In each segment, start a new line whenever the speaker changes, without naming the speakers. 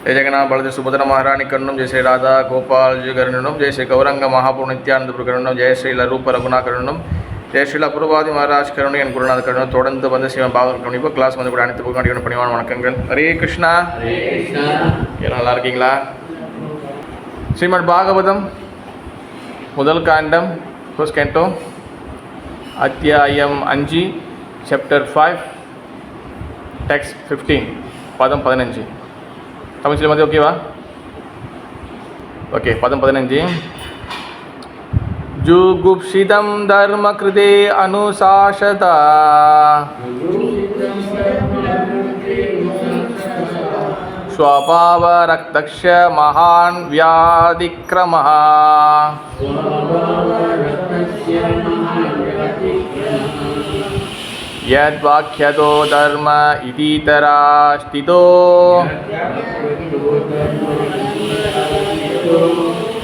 जय जगन्नाथ बलदेव सुभद्रा महारानी करुणम, जय श्री राधा गोपाल जी करुणम, जय श्री गौरंग महापूर्ण नित्यानंद करुणम, जय श्री रूप रघुना करुणम, जय श्री पुरवादी महाराज करुणை என் குருநாத கருணை தொடர்ந்து வந்து சிவன் பாகவன் கவனிப்பு கிளாஸ் வந்து கூட அனைத்து புகழ்ச்சியும் பணிவான வணக்கங்கள். ஹரே கிருஷ்ணா. நல்லா இருக்கீங்களா? ஸ்ரீமத் பாகவதம் முதல் காண்டம் ஃபர்ஸ்ட் கேண்டோ அத்தியாயம் 5 சாப்டர் 5 டெக்ஸ்ட் 15 பதம் 15. தமிழ் சில மாதிரி ஓகேவா? ஓகே. பதம் 15. जुगुप्सितं धर्म कृते अनुशासता स्वभावरक्तस्य महान् व्याधिक्रमः यद्वाक्यतो धर्म इतीतरा स्थितो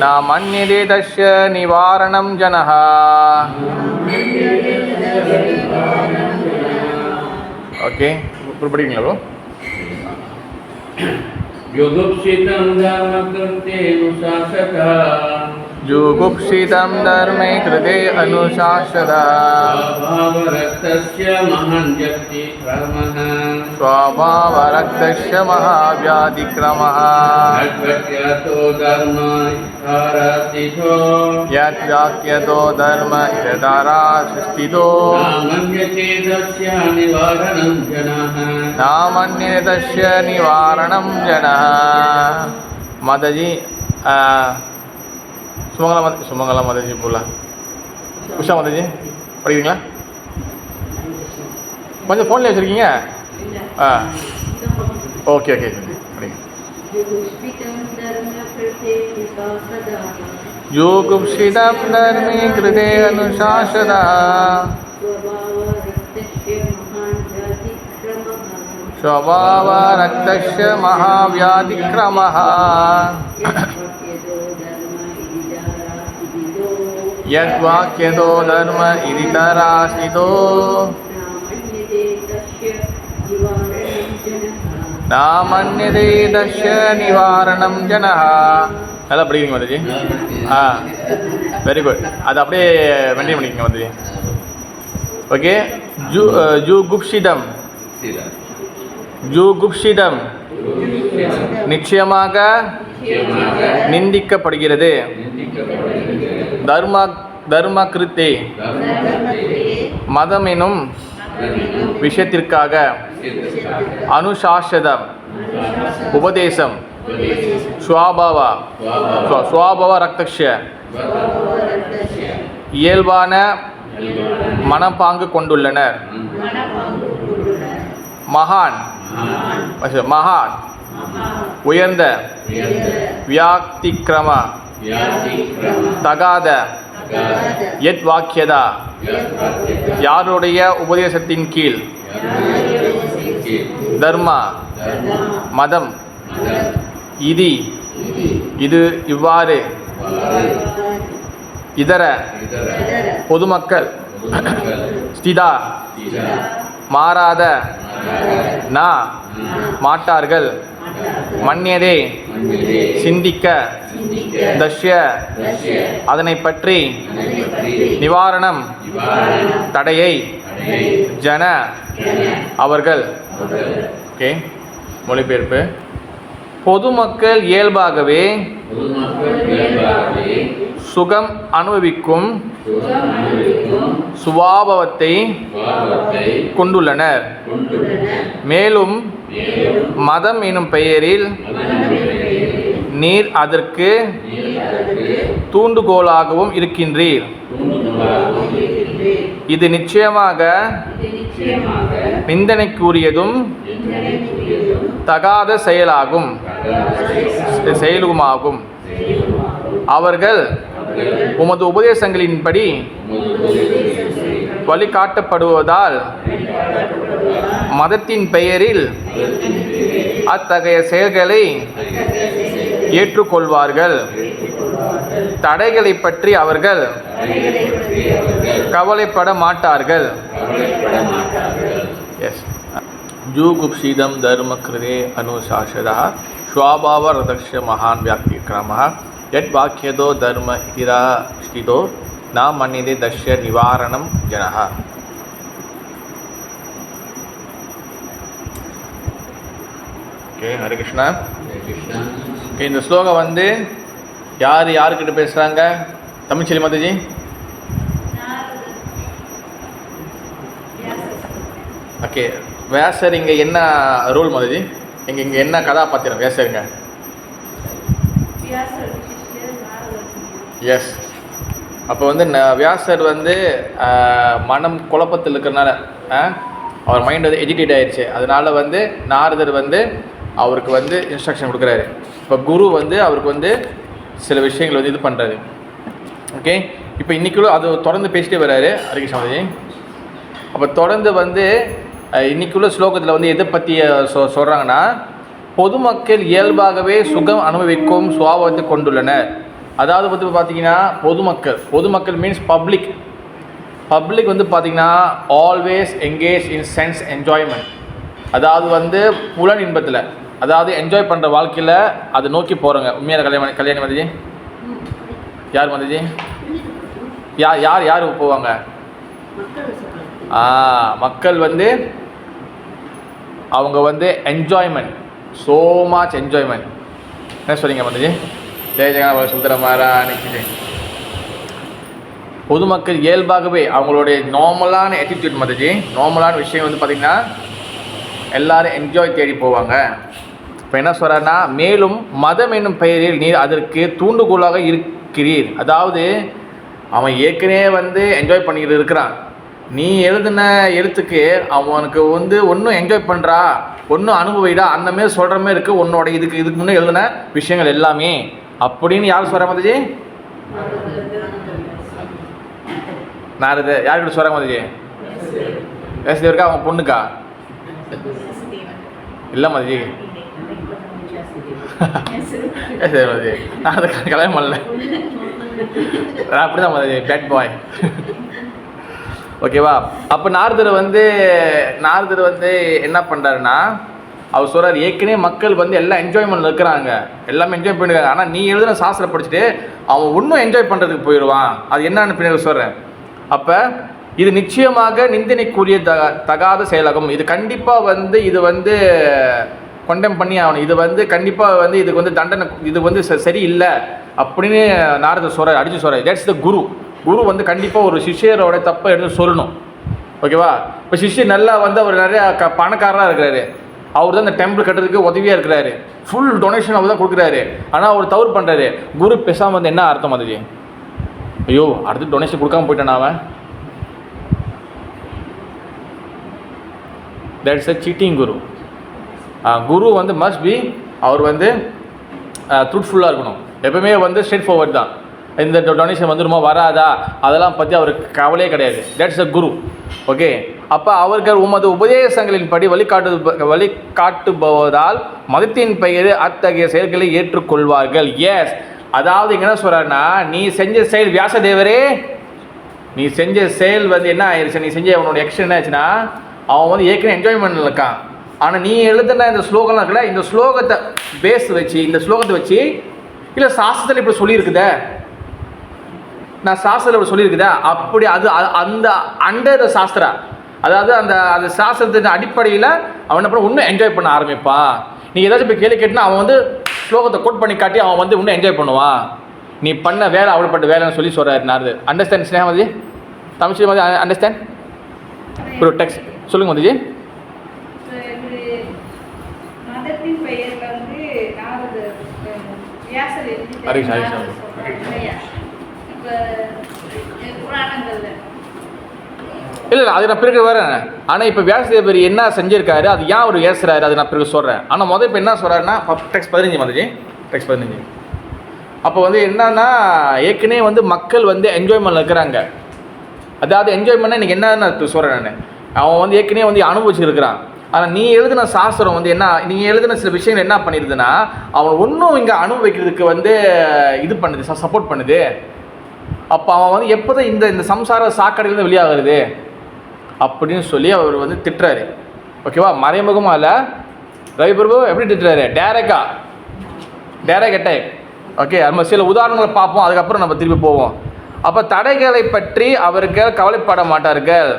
न मन्यते तस्य निवारणं जनः. ओके, படிக்கிறீங்களா ப்ரோ?
जुगुप्सितं धर्म कृते अनुशासता
जुगुप्सितं धर्मे कृते अनुशासता
स्वभावरक्तस्य महान् व्यतिक्रमः
स्वभावरक्तस्य महाव्याधिक्रमः
यद्वाक्यतो धर्म इतीतरा
यद्वाक्यतो धर्म इतीतरा स्थितो
न मन्यते तस्य निवारणं जनः.
न मन्यते तस्य निवारणं जनः. माताजी சுமங்கலா மாதாஜி போல உஷா மாதாஜி படிக்கிறீங்களா? கொஞ்சம் ஃபோன்லேயே வச்சுருக்கீங்க? ஓகே ஓகே படிங்க. யோகுப்சிதம் தர்மே கிருதே அனுசாசதா स्वभावरक्तस्य महाव्याधिक्रमः यद्वाक्यतो धर्म इतीतरा स्थितो न मन्यते तस्य निवारणं जनः. நல்லா படிக்கிறீங்க மாதாஜி. Very good. அது அப்படியே மெயின்டைன் பண்ணிக்கங்க மாதாஜி. ஓகே. ஜுகுப்சிதம் ஜுகுப்சிதம் நிச்சயமாக நிந்திக்கப்படுகிறது. தர்ம கிருத்தே மதம் எனும் விஷயத்திற்காக அனுசாசதம் உபதேசம் ஸ்வபாவ ரக்தக்ஷ இயல்பான மனப்பாங்கு கொண்டுள்ளனர். மகான் உயர்ந்த வியாக்திக்ரம தகாத யத் வாக்கியதா யாருடைய உபதேசத்தின் கீழ் தர்ம மதம் இது இவ்வாறு இதர பொதுமக்கள் ஸ்திதா மாறாத மாட்டார்கள். மன்யதே சிந்திக்க தஷ்ய அதனை பற்றி நிவாரணம் தடையை ஜன அவர்கள். ஓகே, மொழிபெயர்ப்பு. பொதுமக்கள் இயல்பாகவே சுகம் அனுபவிக்கும் சுபாவத்தை கொண்டுள்ளனர். மேலும் மதம் எனும் பெயரில் நீர் அதற்கு தூண்டுகோலாகவும் இருக்கின்றீர். இது நிச்சயமாக நிந்தனைக்குரியதும் தகாத செயலுமாகும். அவர்கள் உமது உபதேசங்களின்படி வழிகாட்டப்படுவதால் மதத்தின் பெயரில் அத்தகைய செயல்களை ஏற்றுக்கொள்வார்கள். தடைகளை பற்றி அவர்கள் கவலைப்பட மாட்டார்கள். எஸ். जुगुप्सिदं धर्म कृते अनुशासनः ஸ்வாபாவரதக்ஷ மகான் வியாப்தி கிரமः யத் வாக்கியதோ தர்ம இதிராஷ்டிதோ ந மன்யதே தஷ்ய நிவாரணம் ஜனः. ஓகே, ஹரே கிருஷ்ணா. ஓகே, இந்த ஸ்லோகம் வந்து யாருக்கிட்ட பேசுகிறாங்க? தமிழ்ச்செல்வி மாதாஜி. ஓகே, வியாசர் இங்கே என்ன ரோல் மாதாஜி? இங்கே என்ன கதாபாத்திரம் வியாசருங்க? எஸ். அப்போ வந்து வியாசர் வந்து மனம் குழப்பத்தில் இருக்கிறனால அவர் மைண்ட் வந்து எஜிடேட் ஆயிடுச்சு. அதனால வந்து நாரதர் வந்து அவருக்கு வந்து இன்ஸ்ட்ரக்ஷன் கொடுக்குறாரு. இப்போ குரு வந்து அவருக்கு வந்து சில விஷயங்கள் வந்து இது பண்ணுறாரு. ஓகே, இப்போ இன்றைக்குள்ள அது தொடர்ந்து பேசிட்டே வர்றாரு ஹரிகிருஷ்ண மாதாஜி. அப்போ தொடர்ந்து வந்து இன்றைக்குள்ள ஸ்லோகத்தில் வந்து எதை பற்றி சொல்கிறாங்கன்னா, பொதுமக்கள் இயல்பாகவே சுகம் அனுபவிக்கும் சுபாவத்தை கொண்டுள்ளனர். அதாவது வந்து பார்த்தீங்கன்னா பொதுமக்கள் மீன்ஸ் பப்ளிக் வந்து பார்த்தீங்கன்னா always engage in sense enjoyment. அதாவது வந்து புலன் இன்பத்தில், அதாவது என்ஜாய் பண்ணுற வாழ்க்கையில் அதை நோக்கி போகிறோங்க. உண்மையான கல்யாணி மாதாஜி யார் மாதாஜி? யார் போவாங்க? மக்கள் வந்து அவங்க வந்து என்ஜாய்மெண்ட், ஸோ மச் என்ஜாய்மெண்ட். என்ன சொல்றீங்க மாதாஜி? ஜெய ஜெகநாத சுந்தர மகாராஜ். பொதுமக்கள் இயல்பாகவே அவங்களுடைய நார்மலான ஆட்டிடியூட் மாதாஜி, நார்மலான விஷயம் வந்து பார்த்திங்கன்னா எல்லோரும் என்ஜாய் தேடி போவாங்க. இப்போ என்ன சொல்கிறாருன்னா, மேலும் மதம் என்னும் பெயரில் நீர் அதற்கு தூண்டுகோலாக இருக்கிறீர். அதாவது அவன் ஏற்கனவே வந்து என்ஜாய் பண்ணிக்கிட்டு இருக்கிறான். நீ எழுதின எழுத்துக்கு அவனுக்கு வந்து ஒன்றும் என்ஜாய் பண்ணுறா, ஒன்றும் அனுபவிடா, அந்த மாரி சொல்கிற மாதிரி இருக்குது உன்னோட இதுக்கு முன்னே எழுதின விஷயங்கள் எல்லாமே அப்படின்னு யார் சொல்கிற மாதாஜி? நாரது. யார்கிட்ட சொல்கிறாங்க மாதாஜி? வேசுதேவருக்கா அவன் பொண்ணுக்கா? இல்லை மாதாஜி, சரி மாதாஜி, நான் அதை கல்யாணம் பண்ணல. அப்படி தான் மாதாஜி, பேட் பாய். ஓகேவா? அப்போ நாரதர் வந்து என்ன பண்ணுறாருன்னா, அவர் சொல்கிறார், ஏற்கனவே மக்கள் வந்து எல்லாம் என்ஜாய்மெண்ட்டில் இருக்கிறாங்க, எல்லாமே என்ஜாய் பண்ணிருக்காங்க. ஆனால் நீ எழுதுன சாஸ்திரம் படிச்சுட்டு அவன் இன்னும் என்ஜாய் பண்ணுறதுக்கு போயிடுவான். அது என்னன்னு பின்னாடி சொல்கிறேன். அப்போ இது நிச்சயமாக நிந்தனைக்குரிய தகாத செயலாகும். இது கண்டிப்பாக வந்து இது வந்து கொண்டெம் பண்ணி ஆகணும். இது வந்து கண்டிப்பாக வந்து இதுக்கு வந்து தண்டனை, இது வந்து சரியில்லை அப்படின்னு நாரதர் சொல்கிறார், அடித்து சொல்கிறார். தட்ஸ் த குரு வந்து கண்டிப்பாக ஒரு சிஷ்யரோட தப்பை எடுத்து சொல்லணும். ஓகேவா? இப்போ சிஷ்யர் நல்லா வந்து அவர் நிறையா பணக்காரராக இருக்கிறாரு, அவர் தான் இந்த டெம்பிள் கட்டுறதுக்கு உதவியாக இருக்கிறாரு, ஃபுல் டொனேஷன் அவர் தான் கொடுக்குறாரு. ஆனால் அவர் தவறு பண்ணுறாரு. குரு பேசாமல் வந்து என்ன அர்த்தம் அதுக்கு? ஐயோ, அடுத்து டொனேஷன் கொடுக்காம போயிட்டான் அவன். தட்ஸ் அ சீட்டிங் குரு. குரு வந்து மஸ்ட் பி, அவர் வந்து ட்ரூத்ஃபுல்லாக இருக்கணும். எப்பவுமே வந்து ஸ்ட்ரெயிட் ஃபார்வர்ட் தான். இந்த டொனேஷன் வந்துடுமா வராதா அதெல்லாம் பற்றி அவருக்கு கவலையே கிடையாது. That's a Guru. ஓகே, அப்போ அவர்கள் உமது உபதேசங்களின் படி வழிகாட்டுபவதால் மதத்தின் பெயர் அத்தகைய செயல்களை ஏற்றுக்கொள்வார்கள். எஸ், அதாவது இங்கே என்ன சொல்கிறாருன்னா, நீ செஞ்ச செயல் வியாசதேவரே, நீ செஞ்ச செயல் வந்து என்ன ஆயிடுச்சு, நீ செஞ்ச அவனோட எக்ஷன் என்ன ஆச்சுன்னா, அவன் வந்து ஏற்கனவே என்ஜாய்மெண்ட்டில் இருக்கான். ஆனால் நீ எழுதுன இந்த ஸ்லோகம்லாம் இருக்குல்ல, இந்த ஸ்லோகத்தை பேஸ் வச்சு, இந்த ஸ்லோகத்தை வச்சு, இல்லை சாஸ்திரத்தில் இப்படி சொல்லியிருக்குதே, நான் சாஸ்திரத்தில் இப்படி சொல்லியிருக்குதே, அப்படி அது அந்த அண்டர் சாஸ்திரா, அதாவது அந்த சாஸ்திரத்தின் அடிப்படையில் அவன் அப்புறம் இன்னும் என்ஜாய் பண்ண ஆரம்பிப்பான். நீ ஏதாச்சும் போய் கேள்வி கேட்டுனா அவன் வந்து ஸ்லோகத்தை கோட் பண்ணி காட்டி அவன் வந்து இன்னும் என்ஜாய் பண்ணுவான். நீ பண்ண வேலை அவ்வளோப்பட்ட வேலைன்னு சொல்லி சொல்கிறாரு நாரது. அண்டர்ஸ்டாண்ட் ஸ்னேகமதி? தமிழ் மதி அண்டர்ஸ்டாண்ட்? ஒரு டெக்ஸ்ட் சொல்லுங்க மதிஜி. இல்லை அது நான் பிறகு வரேன். ஆனால் இப்போ வியாசதேவர் என்ன செஞ்சிருக்காரு, அது ஏன் அவர் ஏசுறாரு, அது நான் பிறகு சொல்கிறேன். ஆனால் முதல் இப்போ என்ன சொல்கிறாருன்னா, டெக்ஸ்ட் 15 மதிஜி, டெக்ஸ்ட் 15. அப்போ வந்து என்னன்னா, ஏற்கனவே வந்து மக்கள் வந்து என்ஜாய்மெண்ட் இருக்கிறாங்க. அதாவது என்ஜாய்மெண்ட்னா இன்றைக்கி என்னன்னு சொல்கிறேன் நான், அவன் வந்து ஏற்கனவே வந்து அனுபவிச்சுருக்கிறான். ஆனால் நீ எழுதின சாஸ்திரம் வந்து என்ன, நீங்கள் எழுதின சில விஷயங்கள் என்ன பண்ணிடுதுன்னா, அவன் ஒன்றும் இங்கே அனுபவிக்கிறதுக்கு வந்து இது பண்ணுது, சப்போர்ட் பண்ணுது. அப்போ அவன் வந்து எப்போ தான் இந்த சம்சார சாக்கடையிலேருந்து வெளியாகிறது அப்படின்னு சொல்லி அவர் வந்து திட்டுறாரு. ஓகேவா? மறைமுகமாக இல்லை, ரவி பிரபு எப்படி திட்டுறாரு, டேரெக்டாக டைரக்ட் அட்டாக். ஓகே, நம்ம சில உதாரணங்களை பார்ப்போம், அதுக்கப்புறம் நம்ம திருப்பி போவோம். அப்போ தடைகளை பற்றி அவர்கள் கவலைப்பட மாட்டார்கள்.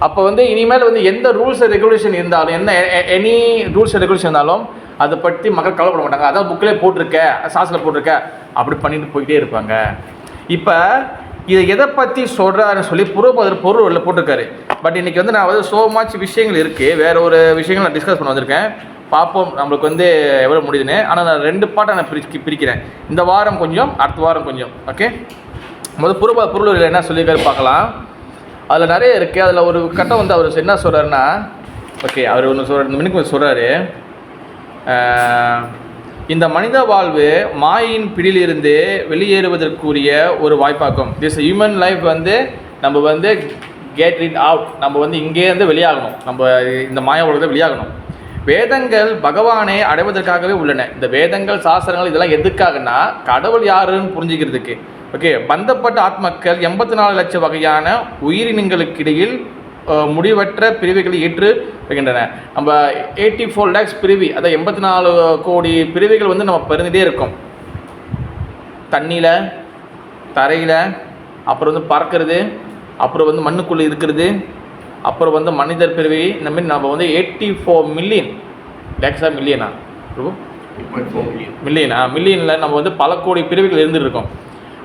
அப்போ வந்து இனிமேல் வந்து எந்த ரூல்ஸ் அண்ட் ரெகுலேஷன் இருந்தாலும், என்ன எனி ரூல்ஸ் அண்ட் ரெகுலேஷன் இருந்தாலும் அதை பற்றி மக்கள் கவலைப்பட மாட்டாங்க. அதான் புக்கிலே போட்டிருக்க, சாஸில் போட்டிருக்க, அப்படி பண்ணிட்டு போயிட்டே இருப்பாங்க. இப்போ இதை எதை பற்றி சொல்கிறாருன்னு சொல்லி புறப்பதர் பொருள் போட்டிருக்காரு. பட் இன்றைக்கி வந்து நான் வந்து ஸோ மச் விஷயங்கள் இருக்குது, வேறு ஒரு விஷயங்கள் நான் டிஸ்கஸ் பண்ண வந்திருக்கேன். பார்ப்போம் நம்மளுக்கு வந்து எவ்வளோ முடியுதுன்னு. ஆனால் நான் 2 பாட்டை நான் பிரிக்கிறேன். இந்த வாரம் கொஞ்சம், அடுத்த வாரம் கொஞ்சம். ஓகே, முதல் பொருள் என்ன சொல்லியிருக்காரு பார்க்கலாம். அதில் நிறைய இருக்குது. அதில் ஒரு கட்டம் வந்து அவர் என்ன சொல்கிறாருன்னா, ஓகே, அவர் ஒன்று சொல்கிறார், இந்த மினிக்கு சொல்கிறாரு, இந்த மனித வாழ்வு மாயின் பிடியிலிருந்து வெளியேறுவதற்குரிய ஒரு வாய்ப்பாக்கும். திஸ் ஹியூமன் லைஃப் வந்து நம்ம வந்து கெட் இட் அவுட், நம்ம வந்து இங்கேருந்து வெளியாகணும், நம்ம இந்த மாயா உலகத்தை வெளியாகணும். வேதங்கள் பகவானை அடைவதற்காகவே உள்ளன. இந்த வேதங்கள், சாஸ்திரங்கள் இதெல்லாம் எதுக்காகனா கடவுள் யாருன்னு புரிஞ்சுக்கிறதுக்கு. ஓகே, பந்தப்பட்ட ஆத்மக்கள் 84 லட்சம் வகையான உயிரினங்களுக்கிடையில் முடிவற்ற பிரிவுகளை ஏற்று வைக்கின்றன. நம்ம 84 lakhs பிரிவி, அதாவது 84 கோடி பிரிவுகள் வந்து நம்ம பிறந்துகிட்டே இருக்கோம். தண்ணியில், தரையில், அப்புறம் வந்து பறக்கிறது, அப்புறம் வந்து மண்ணுக்குள்ளே இருக்கிறது, அப்புறம் வந்து மனிதர் பிரிவி, இந்த மாதிரி நம்ம வந்து 84 மில்லியன் லேக்ஸா மில்லியனா மில்லியனில் நம்ம வந்து பல கோடி பிரிவுகள் இருந்துட்டு இருக்கோம்.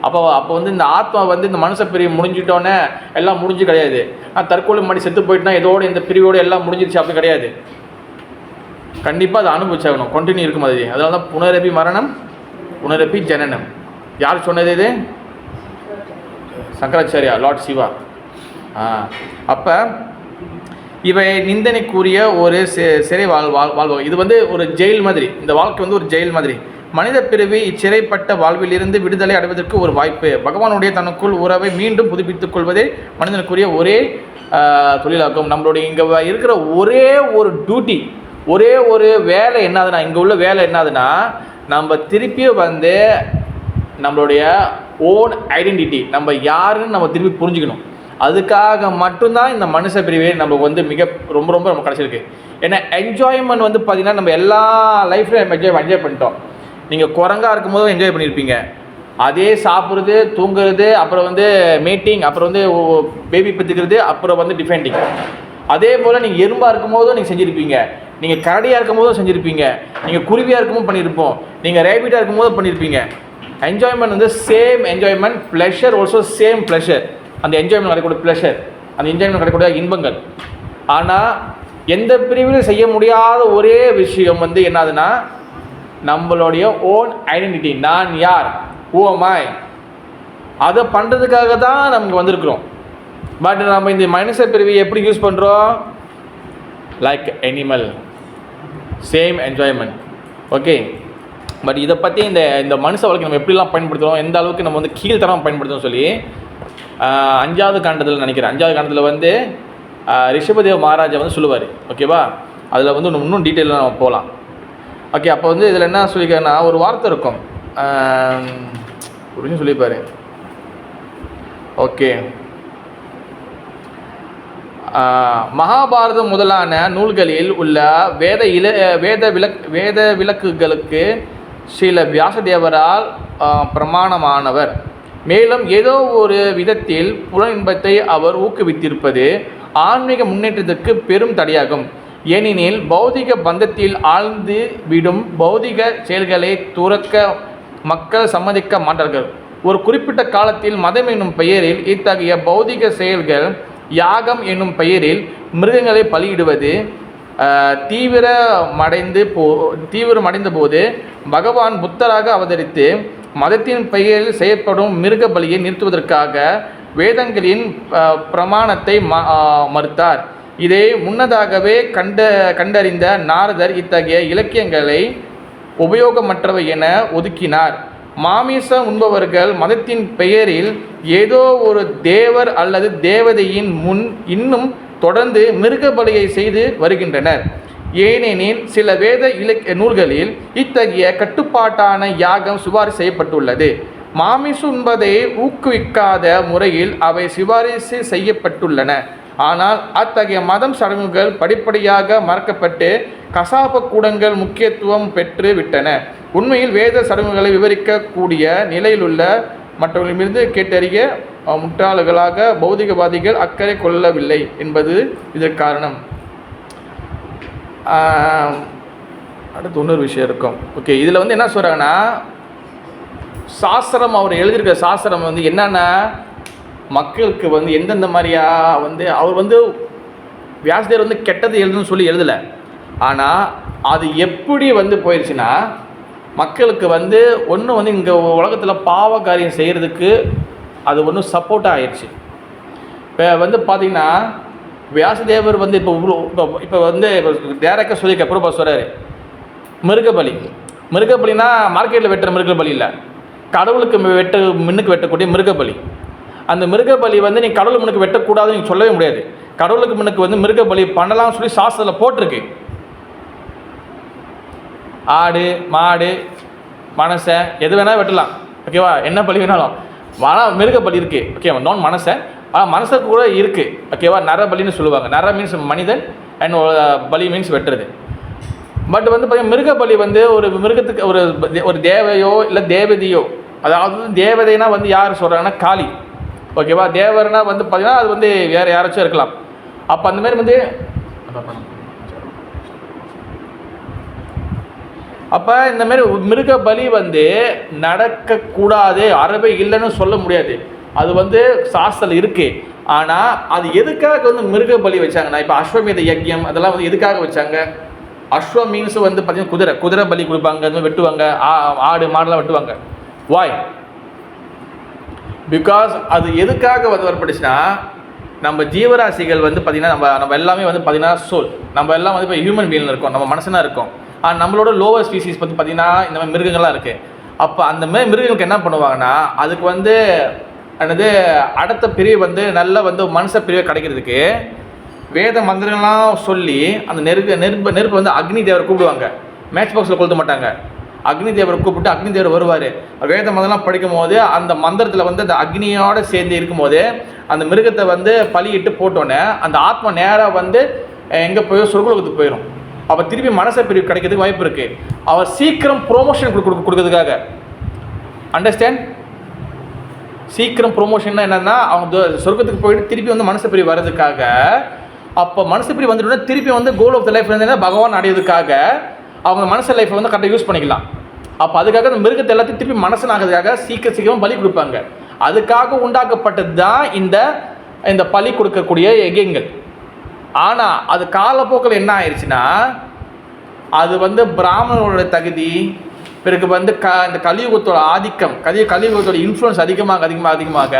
அப்போ வந்து இந்த ஆத்மா வந்து இந்த மனுஷ பிரிவு முடிஞ்சிட்டோன்னே எல்லாம் முடிஞ்சு கிடையாது. தற்கொலை மாதிரி செத்து போயிட்டுனா இதோடு இந்த பிரிவோடு எல்லாம் முடிஞ்சிருச்சு அப்படி கிடையாது. கண்டிப்பாக அதை அனுபவிச்சாகணும், கண்டினியூ இருக்கும். அது அதனால தான் புனரப்பி மரணம், புனரப்பி ஜனனம். யார் சொன்னது இது? சங்கராச்சாரியா, லார்ட் சிவா. அப்போ இவை நிந்தனைக்குரிய ஒரு சிறை வாழ்வு. இது வந்து ஒரு ஜெயில் மாதிரி, இந்த வாழ்க்கை வந்து ஒரு ஜெயில் மாதிரி. மனித பிரிவு இச்சிறைப்பட்ட வாழ்விலிருந்து விடுதலை அடைவதற்கு ஒரு வாய்ப்பு. பகவானுடைய தனக்குள் உறவை மீண்டும் புதுப்பித்துக் கொள்வதே மனிதனுக்குரிய ஒரே தொழிலாகும். நம்மளுடைய இங்கே இருக்கிற ஒரே ஒரு டியூட்டி, ஒரே ஒரு வேலை என்னதுன்னா, இங்கே உள்ள வேலை என்னதுன்னா, நம்ம திருப்பியும் வந்து நம்மளுடைய ஓன் ஐடென்டிட்டி, நம்ம யாருன்னு நம்ம திருப்பி புரிஞ்சுக்கணும். அதுக்காக மட்டும்தான் இந்த மனுஷ பிரிவே நம்மளுக்கு வந்து ரொம்ப ரொம்ப நம்ம கிடச்சிருக்கு. ஏன்னா என்ஜாய்மெண்ட் வந்து பார்த்திங்கன்னா நம்ம எல்லா லைஃப்லையும் நம்ம என்ஜாய் பண்ணிட்டோம். நீங்கள் குரங்காக இருக்கும்போது என்ஜாய் பண்ணியிருப்பீங்க. அதே சாப்பிட்றது, தூங்குறது, அப்புறம் வந்து மீட்டிங், அப்புறம் வந்து பேபி பெற்றுக்கிறது, அப்புறம் வந்து டிஃபெண்டிங். அதே போல் நீங்கள் எறும்பாக இருக்கும்போதும் நீங்கள் செஞ்சுருப்பீங்க, நீங்கள் கரடியாக இருக்கும்போதும் செஞ்சுருப்பீங்க, நீங்கள் குருவியாக இருக்கும்போது பண்ணியிருப்போம், நீங்கள் ரேபிட்டாக இருக்கும்போதும் பண்ணியிருப்பீங்க. என்ஜாய்மெண்ட் வந்து same enjoyment, pleasure also same pleasure. அந்த என்ஜாய்மெண்ட் கிடைக்கக்கூடிய ப்ளஷர், அந்த என்ஜாய்மெண்ட் கிடைக்கக்கூடிய இன்பங்கள். ஆனால் எந்த பிரிவிலும் செய்ய முடியாத ஒரே விஷயம் வந்து என்னதுன்னா, நம்மளுடைய ஓன் ஐடென்டிட்டி, நான் யார், ஹூ அம் ஐ, அதை பண்ணுறதுக்காக தான் நமக்கு வந்திருக்கிறோம். பட் நம்ம இந்த மனுஷ பிரிவை எப்படி யூஸ் பண்ணுறோம்? Like animal, same enjoyment. Okay, but இதை பற்றி இந்த மனுஷ வாழ்க்கை நம்ம எப்படிலாம் பயன்படுத்துகிறோம், எந்த அளவுக்கு நம்ம வந்து கீழ்த்தரம் பயன்படுத்துகிறோம் சொல்லி 5வது காண்டத்தில் நினைக்கிறேன். 5வது காண்டத்தில் வந்து ரிஷபதேவ மகாராஜா வந்து சொல்லுவார். ஓகேவா, அதில் வந்து இன்னும் டீட்டெயிலாக நம்ம போகலாம். ஓகே, அப்போ வந்து இதில் என்ன சொல்லியிருக்காருன்னா, ஒரு வார்த்தை இருக்கும், ஒரு விஷயம் சொல்லியிருப்பார். ஓகே, மகாபாரதம் முதலான நூல்களில் உள்ள வேத விளக்குகளுக்கு சில வியாசதேவரால் பிரமாணமானவர். மேலும் ஏதோ ஒரு விதத்தில் புல இன்பத்தை அவர் ஊக்குவித்திருப்பது ஆன்மீக முன்னேற்றத்திற்கு பெரும் தடையாகும். ஏனெனில் பௌதிக பந்தத்தில் ஆழ்ந்து விடும் பௌதிக செயல்களை துறக்க மக்கள் சம்மதிக்க மாட்டார்கள். ஒரு குறிப்பிட்ட காலத்தில் மதம் என்னும் பெயரில் இத்தகைய பௌதிக செயல்கள், யாகம் என்னும் பெயரில் மிருகங்களை பலியிடுவது தீவிரமடைந்த போது பகவான் புத்தராக அவதரித்து மதத்தின் பெயரில் செய்யப்படும் மிருக பலியை நிறுத்துவதற்காக வேதங்களின் பிரமாணத்தை மறுத்தார். இதை முன்னதாகவே கண்டறிந்த நாரதர் இத்தகைய இலக்கியங்களை உபயோகமற்றவை என ஒதுக்கினார். மாமிசம் உண்பவர்கள் மதத்தின் பெயரில் ஏதோ ஒரு தேவர் அல்லது தேவதையின் முன் இன்னும் தொடர்ந்து மிருக பலியை செய்து வருகின்றனர். ஏனெனில் சில வேத நூல்களில் இத்தகைய கட்டுப்பாட்டான யாகம் சிபாரிசு செய்யப்பட்டுள்ளது. மாமிசம் உண்பதை ஊக்குவிக்காத முறையில் அவை சிபாரிசு செய்யப்பட்டுள்ளன. ஆனால் அத்தகைய மதம் சடங்குகள் படிப்படியாக மறக்கப்பட்டு கசாப்பு கூடங்கள் முக்கியத்துவம் பெற்று விட்டன. உண்மையில் வேத சடங்குகளை விவரிக்கக்கூடிய நிலையிலுள்ள மற்றவர்களிடமிருந்து கேட்டறிய முட்டாள்களாக பௌதிகவாதிகள் அக்கறை கொள்ளவில்லை என்பது இதற்கு காரணம். அடுத்து இன்னொரு விஷயம் இருக்கும். ஓகே, இதில் வந்து என்ன சொல்கிறாங்கன்னா, சாஸ்திரம் அவர் எழுதியிருக்க சாஸ்திரம் வந்து என்னென்னா மக்களுக்கு வந்து எந்தெந்த மாதிரியா வந்து அவர் வந்து வியாசதேவர் வந்து கெட்டது எழுதுன்னு சொல்லி எழுதலை. ஆனால் அது எப்படி வந்து போயிடுச்சுன்னா, மக்களுக்கு வந்து ஒன்று வந்து இங்கே உலகத்தில் பாவ காரியம் செய்கிறதுக்கு அது ஒன்றும் சப்போர்ட்டாக ஆயிடுச்சு. இப்போ வந்து பார்த்திங்கன்னா வியாசதேவர் வந்து இப்போ வந்து டேரக்டாக சொல்லியிருக்க பிரபா சொல்கிறாரு, மிருகபலினா மார்க்கெட்டில் வெட்டுற மிருகபலி இல்லை, கடவுளுக்கு முன்னுக்கு வெட்டக்கூடிய மிருகபலி. அந்த மிருகபலி வந்து நீ கடவுள் முன்னுக்கு வெட்டக்கூடாதுன்னு நீங்கள் சொல்லவே முடியாது. கடவுளுக்கு முன்னுக்கு வந்து மிருகபலி பண்ணலாம்னு சொல்லி சாஸ்திரத்தில் போட்டிருக்கு. ஆடு மாடு மனசை எது வேணால் வெட்டலாம், ஓகேவா, என்ன பலி வேணாலும். ஆனால் மிருகபலி இருக்குது, ஓகேவா, நான் மனசை மனசுக்கு கூட இருக்குது, ஓகேவா. நரபலின்னு சொல்லுவாங்க. நர மீன்ஸ் மனிதன் அண்ட் பலி மீன்ஸ் வெட்டுறது. பட் வந்து பார்த்தீங்கன்னா மிருகபலி வந்து ஒரு மிருகத்துக்கு ஒரு தேவையோ இல்லை தேவதையோ, அதாவது தேவதைனா வந்து யார் சொல்கிறாங்கன்னா காளி, ஓகேவா. தேவர்னா வந்து பார்த்தீங்கன்னா அது வந்து வேறு யாராச்சும் இருக்கலாம். அப்போ அந்தமாரி வந்து அப்போ இந்தமாரி மிருக பலி வந்து நடக்கக்கூடாது, அறவே இல்லைன்னு சொல்ல முடியாது. அது வந்து சாஸ்திரம் இருக்குது. ஆனால் அது எதுக்காக வந்து மிருக பலி வச்சாங்கன்னா, இப்போ அஸ்வமேத யஜ்யம் அதெல்லாம் வந்து எதுக்காக வச்சாங்க? அஸ்வம் மீன்ஸ் வந்து பார்த்தீங்கன்னா குதிரை பலி கொடுப்பாங்க, அது மாதிரி வெட்டுவாங்க, ஆடு மாடெலாம் வெட்டுவாங்க. வாய் பிகாஸ் அது எதுக்காக வந்து வரப்பட்டுச்சுன்னா, நம்ம ஜீவராசிகள் வந்து பார்த்திங்கன்னா நம்ம எல்லாமே வந்து பார்த்திங்கன்னா சோல், நம்ம எல்லாம் வந்து இப்போ ஹியூமன் பீயிங் இருக்கோம், நம்ம மனசுனா இருக்கோம். ஆனால் நம்மளோட லோவர் ஸ்பீசிஸ் பற்றி பார்த்திங்கன்னா இந்த மாதிரி மிருகங்கள்லாம் இருக்குது. அப்போ அந்த மாதிரி மிருகங்களுக்கு என்ன பண்ணுவாங்கன்னா, அதுக்கு வந்து என்னது அடுத்த பிரிவு வந்து நல்ல வந்து மனுஷ பிரிவை கிடைக்கிறதுக்கு வேத மந்திரங்கள்லாம் சொல்லி அந்த நெருப்பு வந்து அக்னி தேவரை கூப்பிடுவாங்க. மேட்ச் பாக்ஸில் கொளுத்த மாட்டாங்க, அக்னி தேவரை கூப்பிட்டு அக்னி தேவர் வருவார். வேத மந்திரம்லாம் படிக்கும் போது அந்த மந்திரத்தில் வந்து அந்த அக்னியோடு சேர்ந்து இருக்கும்போது அந்த மிருகத்தை வந்து பலியிட்டு போட்டோன்னே அந்த ஆத்மா நேராக வந்து எங்கே போய் சொர்க்கலோகத்துக்கு போயிடும். அப்போ திருப்பி மனச பிரிவு கிடைக்கிறதுக்கு வாய்ப்பு இருக்குது. அவர் சீக்கிரம் ப்ரொமோஷன் கொடுக்கறதுக்காக, அண்டர்ஸ்டாண்ட், சீக்கிரம் ப்ரொமோஷன்னா என்னென்னா அவங்க சொர்க்கத்துக்கு போயிட்டு திருப்பி வந்து மனச பிரிவு வர்றதுக்காக. அப்போ மனசு பிரிவு வந்துட்டோன்னா திருப்பி வந்து கோல் ஆஃப் த லைஃப் வந்து பகவான் அடையிறதுக்காக அவங்க மனச லைஃப்பை வந்து கரெக்டாக யூஸ் பண்ணிக்கலாம். அப்போ அதுக்காக அந்த மிருகத்தை எல்லாத்தையும் திருப்பி மனசனாகிறதுக்காக சீக்கிரம் பலி கொடுப்பாங்க. அதுக்காக உண்டாக்கப்பட்டது தான் இந்த பலி கொடுக்கக்கூடிய யஜ்யங்கள். ஆனால் அது காலப்போக்கில் என்ன ஆயிடுச்சுன்னா, அது வந்து பிராமணனோட தகுதி, பிறகு வந்து இந்த கலியுகத்தோட ஆதிக்கம், கலியுகத்தோட இன்ஃப்ளூயன்ஸ் அதிகமாக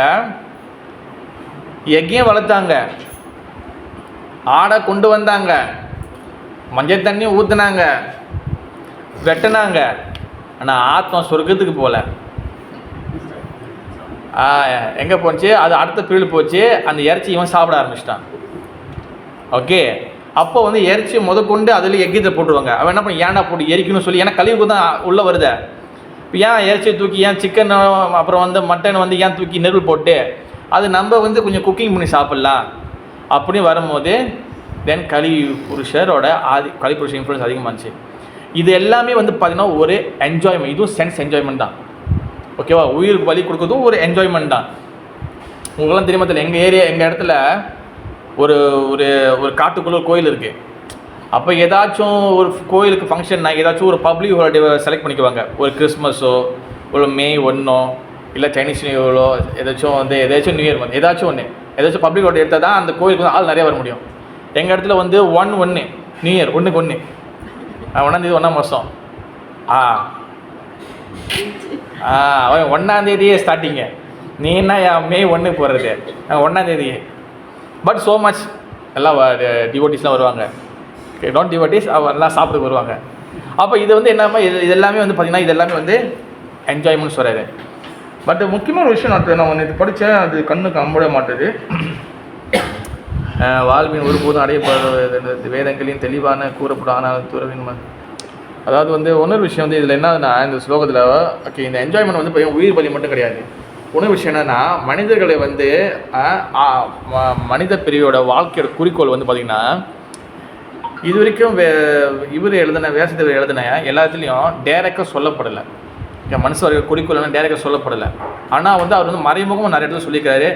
யஜ்யம் வளர்த்தாங்க, ஆடை கொண்டு வந்தாங்க, மஞ்சள் தண்ணி ஊற்றுனாங்க, வெட்டினாங்க. ஆனால் ஆத்மா சொர்க்கத்துக்கு போகல. எங்கே போச்சு? அது அடுத்த பிரிவில் போச்சு. அந்த இறைச்சி இவன் சாப்பிட ஆரம்பிச்சிட்டான். ஓகே, அப்போ வந்து இறைச்சி முதற்கொண்டு அதில் யஜ்யத்தை போட்டுருவாங்க. அவன் என்ன பண்ணி ஏன்டா போட்டு எரிக்கணும்னு சொல்லி, ஏன்னா கழிவுக்கு தான் உள்ளே வருது. இப்போ ஏன் இறைச்சியை தூக்கி, ஏன் சிக்கன் அப்புறம் வந்து மட்டன் வந்து ஏன் தூக்கி நெருப்பு போட்டு அது நம்ம வந்து கொஞ்சம் குக்கிங் பண்ணி சாப்பிட்லாம் அப்படின்னு வரும்போது தென் கலிபுருஷரோட கலிபுருஷ இன்ஃப்ளூயன்ஸ் அதிகமாகிச்சு. இது எல்லாமே வந்து பார்த்திங்கன்னா ஒரு என்ஜாய்மெண்ட், இதுவும் சென்ஸ் என்ஜாய்மெண்ட் தான், ஓகேவா. உயிருக்கு பலி கொடுக்குறதும் ஒரு என்ஜாய்மெண்ட் தான். உங்களுக்குலாம் தெரியுமா தெரியல, எங்கள் இடத்துல ஒரு ஒரு ஒரு காட்டுக்குள்ளே ஒரு கோயில் இருக்குது. அப்போ ஏதாச்சும் ஒரு கோயிலுக்கு ஃபங்க்ஷன்னா ஏதாச்சும் ஒரு பப்ளிக் ஹாலிடே செலக்ட் பண்ணிக்குவாங்க. ஒரு கிறிஸ்மஸோ ஒரு May 1 இல்லை சைனீஸ் நியூ இயரோ ஏதாச்சும் வந்து ஏதாச்சும் நியூ இயர் வந்து ஏதாச்சும் பப்ளிக் ஹாலிடே எடுத்தால் தான் அந்த கோயிலுக்கு வந்து ஆள் நிறையா வர முடியும். எங்கள் இடத்துல வந்து 1 நியூ இயர் 1/1 1ஆம் தேதி 1ஆம் மாதம் 1ஆம் தேதியே ஸ்டார்டிங்கு. நீ என்ன May 1 போடுறது? 1ஆம் தேதியே. பட் ஸோ மச் எல்லாம் டிவோட்டிஸ்லாம் வருவாங்க, நாட் டிவோட்டிஸ், எல்லாம் சாப்பிட்டு வருவாங்க. அப்போ இது வந்து என்னமா இது எல்லாமே வந்து பார்த்திங்கன்னா இது எல்லாமே வந்து என்ஜாய்மெண்ட் சொல்கிறாரு. பட் முக்கியமான விஷயம் நான் ஒன்று இது படித்தேன், அது கண்ணுக்கு அம்பட மாட்டுது. வாழ்வின் ஒருபோதும் அடையப்படுறது வேதங்களின் தெளிவான கூறப்படான துறவின். அதாவது வந்து இன்னொரு விஷயம் வந்து இதில் என்னதுன்னா, இந்த ஸ்லோகத்தில் ஓகே இந்த என்ஜாய்மெண்ட் வந்து உயிர் பலி மட்டும் கிடையாது. இன்னொரு விஷயம் என்னென்னா மனிதர்களை வந்து மனித பிரிவோட வாழ்க்கையோட குறிக்கோள் வந்து பார்த்திங்கன்னா இது வரைக்கும் இவர் எழுதின வேசத்தில் எழுதின எல்லாத்துலேயும் டேரெக்டாக சொல்லப்படலை. மனுஷ குறிக்கோள் எல்லாம் டேரெக்டாக சொல்லப்படலை. ஆனால் வந்து அவர் வந்து மறைமுகமாக நிறைய இடத்துல சொல்லியிருக்காரு,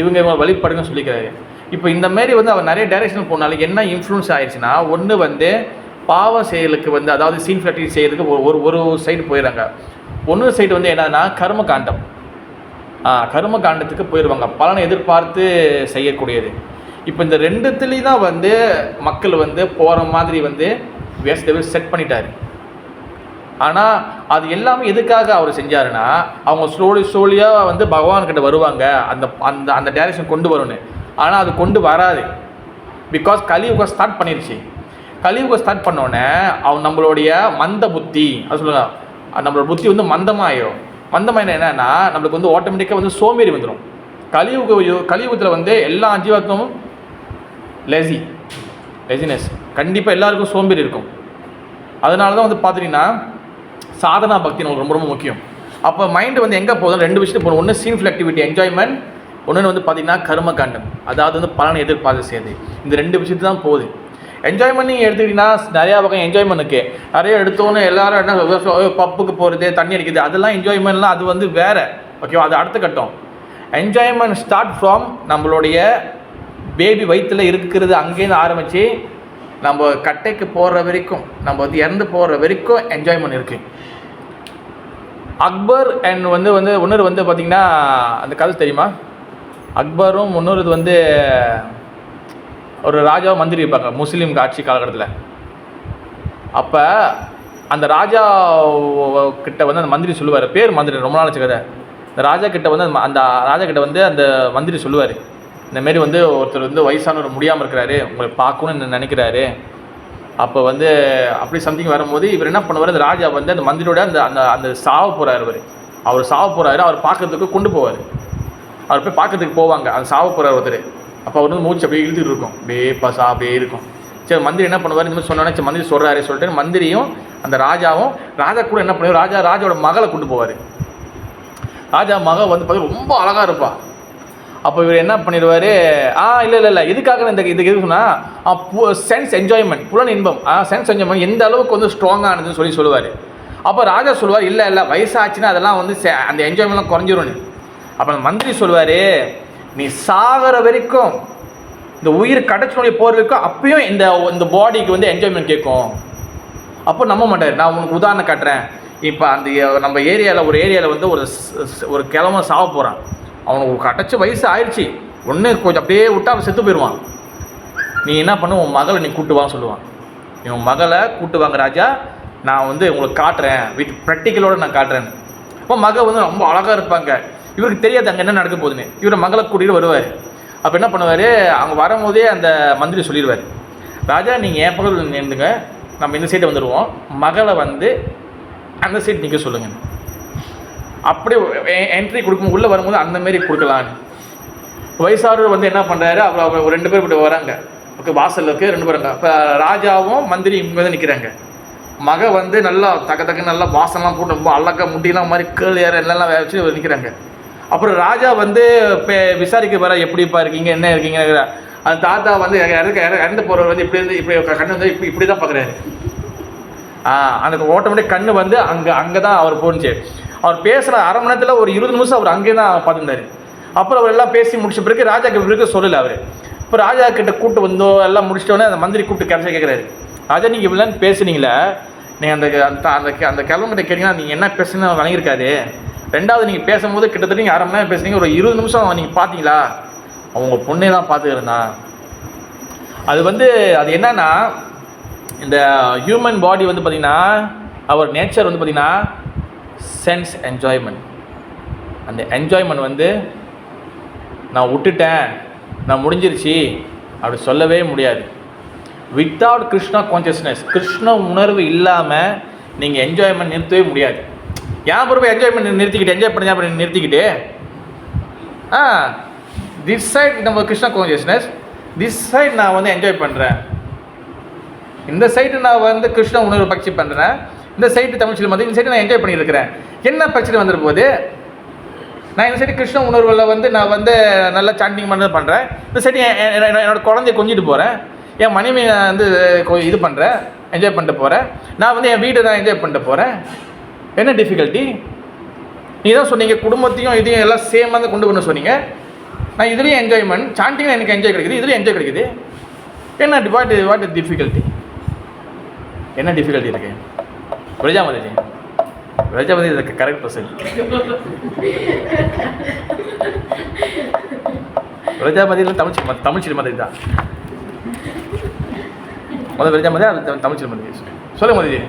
இவங்க வழிபடுங்கன்னு சொல்லியிருக்காரு. இப்போ இந்தமாரி வந்து அவர் நிறைய டைரெக்ஷன் போனாலும் என்ன இன்ஃப்ளூன்ஸ் ஆயிடுச்சுன்னா, ஒன்று வந்து பாவ செயலுக்கு வந்து அதாவது சீன் ஃபேக்டரி செய்கிறதுக்கு ஒரு சைடு போயிடுறாங்க. ஒன்று சைடு வந்து என்னன்னா கர்ம காண்டத்துக்கு போயிடுவாங்க, பலனை எதிர்பார்த்து செய்யக்கூடியது. இப்போ இந்த ரெண்டுத்துலேயும் தான் வந்து மக்கள் வந்து போகிற மாதிரி வந்து வேஸ்ட் செட் பண்ணிட்டாரு. ஆனால் அது எல்லாமே எதுக்காக அவர் செஞ்சாருன்னா, அவங்க ஸ்லோலியாக வந்து பகவான்கிட்ட வருவாங்க, அந்த அந்த அந்த டைரெக்ஷன் கொண்டு வரணும். ஆனால் அது கொண்டு வராது. பிகாஸ் கலியுகம் ஸ்டார்ட் பண்ணிருச்சு. கலியுகம் ஸ்டார்ட் பண்ணோடனே நம்மளுடைய மந்த புத்தி, அது சொல்லுங்க, நம்மளோட புத்தி வந்து மந்தமாயிடும். மந்தமாயினா என்னன்னா நம்மளுக்கு வந்து ஆட்டோமேட்டிக்காக வந்து சோம்பேறி வந்துடும். கலியுகத்தில் வந்து எல்லா ஜீவாத்மாவும் லெசினஸ் கண்டிப்பாக எல்லாருக்கும் சோம்பேறி இருக்கும். அதனால தான் வந்து பார்த்துட்டிங்கன்னா சாதனா பக்தி நமக்கு ரொம்ப ரொம்ப முக்கியம். அப்போ மைண்டு வந்து எங்கே போதும், ரெண்டு விஷயத்துக்கு போகணும். ஒன்று சீன்ஃபுல் ஆக்டிவிட்டி என்ஜாய்மெண்ட், ஒன்று வந்து பார்த்திங்கன்னா கர்ம காண்டம், அதாவது வந்து பலனை எதிர்பார்த்து சேர்ந்து. இந்த ரெண்டு விஷயத்து தான் போகுது. என்ஜாய்மெண்ட் நீங்கள் எடுத்துக்கிட்டிங்கன்னா நிறையா வகை என்ஜாய்மெண்ட்டுக்கு நிறைய எடுத்தோன்னு எல்லோரும் என்ன பப்புக்கு போகிறது, தண்ணி அடிக்கிறது, அதெல்லாம் என்ஜாய்மெண்ட்லாம் அது வந்து வேறு. ஓகேவா, அது அடுத்த கட்டம். என்ஜாய்மெண்ட் ஸ்டார்ட் ஃப்ரம் நம்மளுடைய பேபி வயிற்றில் இருக்கிறது, அங்கேருந்து ஆரம்பித்து நம்ம கட்டைக்கு போகிற வரைக்கும், நம்ம வந்து இறந்து போகிற வரைக்கும் என்ஜாய்மெண்ட் இருக்குது. அக்பர் அண்ட் வந்து இன்னொரு வந்து பார்த்திங்கன்னா அந்த கதை தெரியுமா? அக்பரும் இன்னொரு வந்து ஒரு ராஜாவை மந்திரி இருப்பாங்க முஸ்லீம் ஆட்சி காலகட்டத்தில். அப்போ அந்த ராஜா கிட்ட வந்து அந்த மந்திரி சொல்லுவார், பேர் மந்திரி ரொம்ப நாள் கதை. இந்த ராஜா கிட்ட வந்து அந்த ராஜா கிட்ட வந்து அந்த மந்திரி சொல்லுவார், இந்தமாரி வந்து ஒருத்தர் வந்து வயசானவர் முடியாமல் இருக்கிறாரு, உங்களை பார்க்கணும்னு நினைக்கிறாரு. அப்போ வந்து அப்படி சம்திங் வரும்போது இவர் என்ன பண்ணுவார், அந்த ராஜா வந்து அந்த மந்திரியோட அந்த அந்த அந்த சாவ போகிறார். அவர் சாவ போகிறாரு, அவர் பார்க்கறதுக்கு கொண்டு போவார். அவர் போய் பார்க்கறதுக்கு போவாங்க, அந்த சாவ போகிறார் ஒருத்தர். அப்போ அவர் வந்து மூச்சு அப்படியே இழுத்துட்டு இருக்கும், அப்படியே பசா அப்படியே இருக்கும். சரி, மந்திரி என்ன பண்ணுவார், இந்த மாதிரி சொன்னோன்னே சரி மந்திரி சொல்கிறாரு சொல்லிட்டு மந்திரியும் அந்த ராஜாவும், ராஜா கூட என்ன பண்ணுவார், ராஜாவோட மகளை கொண்டு போவார். ராஜா மகள் வந்து பார்த்தீங்கன்னா ரொம்ப அழகாக இருப்பாள். அப்போ இவர் என்ன பண்ணிடுவார், இல்லை இதுக்காக இந்த இதுக்கு எது சொன்னால் சென்ஸ் என்ஜாய்மெண்ட், புலன் இன்பம், சென்ஸ் என்ஜாய்மெண்ட் எந்த அளவுக்கு வந்து ஸ்ட்ராங்கானதுன்னு சொல்லுவார். அப்போ ராஜா சொல்லுவார், இல்லை வயசாச்சுன்னா அதெல்லாம் வந்து அந்த என்ஜாய்மெண்ட்லாம் குறைஞ்சிரும்னு. அப்போ அந்த மந்திரி சொல்லுவார், நீ சாகிற வரைக்கும் இந்த உயிர் கடைச்சினுடைய போகிற வரைக்கும் அப்பயும் இந்த பாடிக்கு வந்து என்ஜாய்மெண்ட் கேட்கும். அப்போ நம்ப மாட்டார். நான் உனக்கு உதாரணம் காட்டுறேன். இப்போ அந்த நம்ம ஒரு ஏரியாவில் வந்து ஒரு கிழமை சாவ போகிறான். அவனுக்கு கடைச்சி வயசு ஆயிடுச்சு, ஒன்று கொஞ்சம் அப்படியே விட்டா அவன் செத்து போயிடுவான். நீ என்ன பண்ணு, உன் மகளை நீ கூட்டுவான்னு சொல்லுவான். நீ உன் மகளை கூட்டுவாங்க ராஜா, நான் வந்து உங்களுக்கு காட்டுறேன், ப்ராக்டிக்கலோடு நான் காட்டுறேன். அப்போ மகள் வந்து ரொம்ப அழகாக இருப்பாங்க. இவருக்கு தெரியாது அங்கே என்ன நடக்க போகுதுன்னு. இவரை மகளை கூட்டிகிட்டு வருவார். அப்போ என்ன பண்ணுவார், அவங்க வரும்போதே அந்த மந்திரி சொல்லிடுவார், ராஜா நீங்கள் என் பக்கத்தில் நின்றுங்க, நம்ம இந்த சைடு வந்துடுவோம், மகளை வந்து அந்த சைடு நிற்க சொல்லுங்கள். அப்படியே என்ட்ரி கொடுக்கும் உள்ளே வரும்போது அந்தமாரி கொடுக்கலான்னு. வயசாளர் வந்து என்ன பண்ணுறாரு, அவர் ரெண்டு பேர் இப்படி வராங்க, ஓகே வாசலுக்கு ரெண்டு பேருங்க. இப்போ ராஜாவும் மந்திரி இங்கே தான் நிற்கிறாங்க. மக வந்து நல்லா தக்க நல்லா வாசனெலாம் போட்டு ரொம்ப அழகாக முடியெல்லாம் மாதிரி கேள் ஏற எல்லாம் வச்சு நிற்கிறாங்க. அப்புறம் ராஜா வந்து இப்போ விசாரிக்க வர, எப்படிப்பா இருக்கீங்க, என்ன இருக்கீங்க. அந்த தாத்தா வந்து இறந்து போகிறவர் வந்து இப்படி கண்ணு வந்து இப்படி தான் பார்க்குறாரு. அந்த ஆட்டோமேட்டிக் கண்ணு வந்து அங்கே தான் அவர் போணுச்சு. அவர் பேசுகிற அரை மணி நேரத்தில் ஒரு 20 நிமிஷம் அவர் அங்கேயே தான் பார்த்துருந்தார். அப்புறம் அவர் எல்லாம் பேசி முடிச்ச பிறகு ராஜாக்கு பிறகு சொல்லலை அவர். இப்போ ராஜா கிட்ட கூப்பிட்டு வந்தோ எல்லாம் முடிச்சிட்டோன்னே அந்த மந்திரி கூப்பிட்டு கடைசியாக கேட்குறாரு, ராஜா நீங்கள் இவ்வளோன்னு பேசுனீங்களே, நீங்கள் அந்த கிழவங்கிட்ட கேட்டீங்கன்னா நீங்கள் என்ன பேசுன்னு வழங்கியிருக்காது. ரெண்டாவது நீங்கள் பேசும்போது கிட்டத்தட்ட நீங்கள் அரை மணி நேரம் பேசுனீங்க, ஒரு 20 நிமிஷம் நீங்கள் பார்த்தீங்களா, அவங்க பொண்ணே தான் பார்த்துக்கிறேன்னா. அது வந்து அது என்னன்னா, இந்த ஹியூமன் பாடி வந்து பார்த்திங்கன்னா அவர் நேச்சர் வந்து பார்த்திங்கன்னா சென்ஸ் என்ஜாய்மெண்ட். அந்த என்ஜாய்மெண்ட் வந்து நான் விட்டுட்டேன், நான் முடிஞ்சிருச்சு அப்படி சொல்லவே முடியாது. வித்தவுட் கிருஷ்ணா கான்சியஸ்னஸ், கிருஷ்ண உணர்வு இல்லாமல் நீங்கள் என்ஜாய்மெண்ட் நிறுத்தவே முடியாது. ஏன் பொறுப்பை என்ஜாய்மெண்ட் என்ஜாய் பண்ணி நிறுத்திக்கிட்டு திஸ் சைட் நம்ம கிருஷ்ணா கான்சியஸ்னஸ், திஸ் சைட் நான் வந்து என்ஜாய் பண்ணுறேன், இந்த சைட்டு நான் வந்து கிருஷ்ண உணர்வு பயிற்சி பண்ணுறேன், இந்த சைட்டு தமிழ் சினிமா, இந்த சைட்டு நான் என்ஜாய் பண்ணியிருக்கிறேன். என்ன பிரச்சனை வந்துடும் போது நான் இந்த சைடு கிருஷ்ண உணர்வில் வந்து நான் வந்து நல்லா சாண்டிங் பண்ணுறேன். இந்த சைடு என்னோட குழந்தைய கொஞ்சிட்டு போகிறேன், என் மனைவி வந்து இது பண்ணுறேன், என்ஜாய் பண்ணிட்டு போகிறேன். நான் வந்து என் வீட்டை தான் என்ஜாய் பண்ணிட்டு போகிறேன். என்ன டிஃபிகல்ட்டி? நீ தான் சொன்னீங்க குடும்பத்தையும் இதையும் எல்லாம் சேமாக தான் கொண்டு பண்ண சொன்னீங்க. நான் இதுலேயும் என்ஜாய்மெண்ட், சாண்டிங் எனக்கு என்ஜாய் கிடைக்குது, இதுலேயும் என்ஜாய் கிடைக்குது. என்ன வாட் டிஃபிகல்ட்டி? என்ன டிஃபிகல்ட்டி இருக்கு? பிரஜாபதி இதுக்கு கரெக்ட் பர்சன். பிரஜாபதியில் தமிழ் சினிமா தான் முதல் பிரஜாபதி, அது தமிழ் சினிமா. சொல்லுங்க மதிஜி.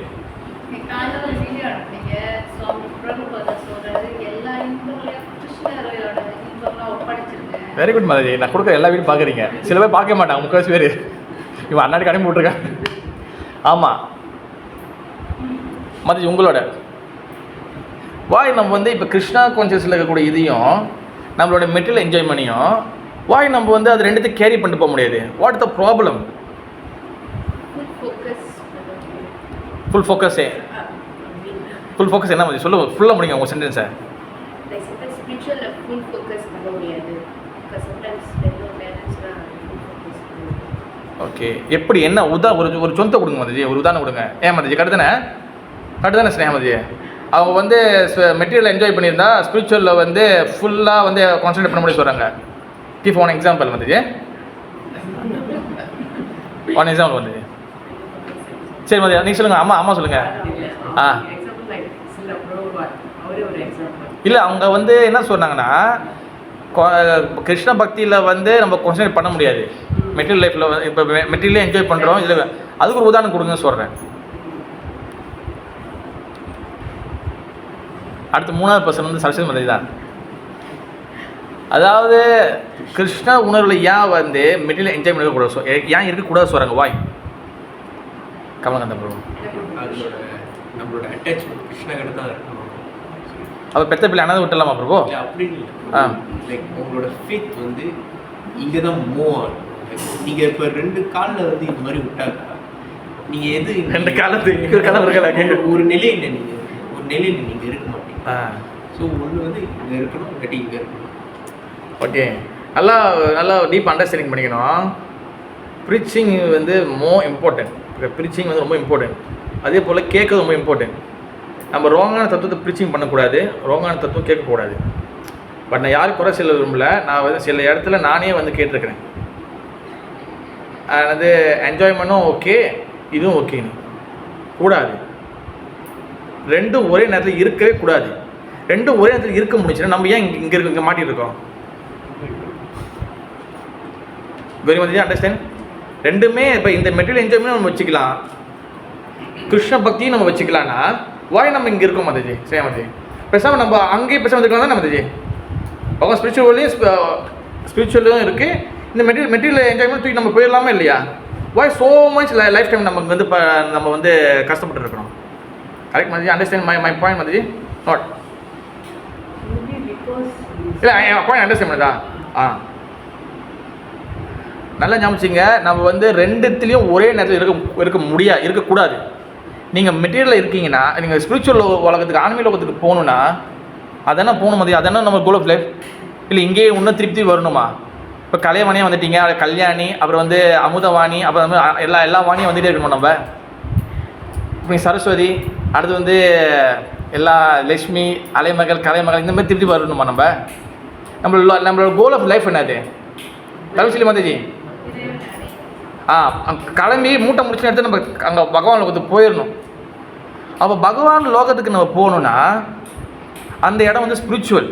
Very good மதிஜி. நான் கொடுக்குற எல்லா வீடும் பார்க்குறீங்க. சில பேர் பார்க்க மாட்டாங்க, முக்கால்வாசி பேர். இவன் அண்ணாடி அனுப்பி விட்ருக்கான். ஆமாம் மதிஜி, உங்களோட வாய் நம்ம வந்து இப்போ கிருஷ்ணா கான்சியஸில் இருக்கக்கூடிய இதையும் நம்மளோட மெட்டீரியல் என்ஜாய்மெண்ட்டையும் வாய் நம்ம வந்து அது ரெண்டுத்தையும் கேரி பண்ணிட்டு போக முடியாது. What the problem? ஃபுல் ஃபோக்கஸே. ஃபுல் ஃபோக்கஸ் என்ன மாதிரி சொல்ல ஃபுல்லாக முடியுங்க உங்கள் சென்டென்ஸை. ஓகே, எப்படி என்ன ஒரு சொந்த கொடுங்க மதிஜி, ஒரு உதாரணம் கொடுங்க. ஏன் மதிஜி கரெக்டு தானே ஸ்னேகா மதிஜி? அவங்க வந்து மெட்டீரியல் என்ஜாய் பண்ணியிருந்தா ஸ்பிரிச்சுவலில் வந்து ஃபுல்லாக வந்து கான்சன்ட்ரேட் பண்ண முடியும் சொல்கிறாங்க. Keep one example Mathiji, one example Mathiji. சரி மதியா நீங்கள் சொல்லுங்கள். அம்மா சொல்லுங்கள். இல்லை அவங்க வந்து என்ன சொன்னாங்கன்னா கிருஷ்ண பக்தியில் வந்து நம்ம கான்சன்ட்ரேட் பண்ண முடியாது. மெட்டீரியல் லைஃப்பில் வந்து இப்போ மெட்டீரியலே என்ஜாய் பண்ணுறோம். இதில் அதுக்கு ஒரு உதாரணம் கொடுங்கன்னு சொல்கிறேன். அடுத்து 3வது பர்சன் வந்து சரஸ்வதி மதி தான். அதாவது கிருஷ்ண உணர்வில் ஏன் வந்து மெட்டீரியல் என்ஜாய் பண்ணக்கூடாது, ஏன் இருக்கக்கூடாது சொல்கிறாங்க வாய். கமலகாந்தம் ப்ரோ,
நம்மளோட அட்டாச்மெண்ட் கிருஷ்ணகிட்ட தான் இருக்கணும்.
அப்போ பெத்த பிள்ளை அனாதை விட்டுலாமா ப்ரோ?
அப்படி இல்லை. லைக் உங்களோட ஃபேத் வந்து இங்கே தான் மூவ் ஆகும். நீங்கள் இப்போ 2 காலில் வந்து இந்த மாதிரி விட்டாக்கா நீங்கள் எது
2 காலத்து இருக்கல
ஒரு நிலையில் நீங்கள் இருக்க மாட்டீங்க. ஸோ ஒன்று வந்து இங்கே இருக்கணும், இல்லாட்டி இங்கே இருக்கணும்.
ஓகே, நல்லா டீப் அண்டர்ஸ்டாண்டிங் பண்ணிக்கணும். ப்ரீச்சிங் வந்து இம்பார்ட்டன்ட். ப்ரீச்சிங் வந்து ரொம்ப இம்பார்ட்டன்ட். அதே போல் கேட்கறது ரொம்ப இம்பார்ட்டன்ட். நம்ம ரோங்கான தத்துவத்தை ப்ரீச்சிங் பண்ணக்கூடாது, ரோங்கான தத்துவம் கேட்கக்கூடாது. பட் நான் யாரும் குறை சொல்ல விரும்பல. நான் வந்து சில இடத்துல நானே வந்து கேட்டிருக்கிறேன். அது என்ஜாய்மெண்ட்டும் ஓகே, இதுவும் ஓகேன்னு கூடாது. ரெண்டும் ஒரே நேரத்தில் இருக்கவே கூடாது. ரெண்டும் ஒரே நேரத்தில் இருக்க முடிச்சுன்னா நம்ம ஏன் இங்கே மாட்டிட்டு இருக்கோம்? Very much understand. ரெண்டுமே இப்போ இந்த மெட்டீரியல் என்ஜாய்மெண்ட் நம்ம வச்சுக்கலாம், கிருஷ்ண பக்தியும் நம்ம வச்சுக்கலாம்னா வாய் நம்ம இங்கே இருக்கோம் மதிஜி. சரி மதிஜி, பேசாமல் நம்ம அங்கேயே பேசாமல் இருக்கலாம் தான் மதிஜி. அவங்க ஸ்பிரிச்சுவலும் இருக்குது, இந்த மெட்டீரியல் என்ஜாய்மெண்ட் தூக்கி நம்ம போயிடலாமா இல்லையா? Why so much life time நமக்கு வந்து நம்ம வந்து கஷ்டப்பட்டு இருக்கிறோம். Correct Mathiji, understand my point Mathiji. Not இல்லை என் பாயிண்ட் அண்டர்ஸ்டாண்ட் பண்ணுதா? நல்லா ஞாபகிங்க. நம்ம வந்து ரெண்டுத்துலேயும் ஒரே நேரத்தில் இருக்கக்கூடாது. நீங்கள் மெட்டீரியலில் இருக்கீங்கன்னா நீங்கள் ஸ்பிரிச்சுவல் உலகத்துக்கு ஆன்மீக உலகத்துக்கு போகணுன்னா அதென்ன போகணும் மதியம், அதென்ன நம்ம கோல் ஆஃப் லைஃப் இல்லை. இங்கேயே இன்னும் திருப்தி வரணுமா? இப்போ கலையவாணியாக வந்துட்டீங்க, கல்யாணி, அப்புறம் வந்து அமுதவாணி, அப்புறம் வந்து எல்லா வாணியும் வந்துகிட்டே இருக்கணும் நம்ம. இப்போ சரஸ்வதி, அடுத்து வந்து எல்லா லக்ஷ்மி, அலைமகள், கலைமகள், இந்த மாதிரி திருப்தி வரணுமா நம்ம? நம்மளோட கோல் ஆஃப் லைஃப் என்னது? தவிசிலி மாதாஜி கிளம்பி மூட்டை முடிச்சுன்னு எடுத்து நம்ம அங்கே பகவான் லோகத்துக்கு போயிடணும். அப்போ பகவான் லோகத்துக்கு நம்ம போகணுன்னா அந்த இடம் வந்து ஸ்பிரிச்சுவல்.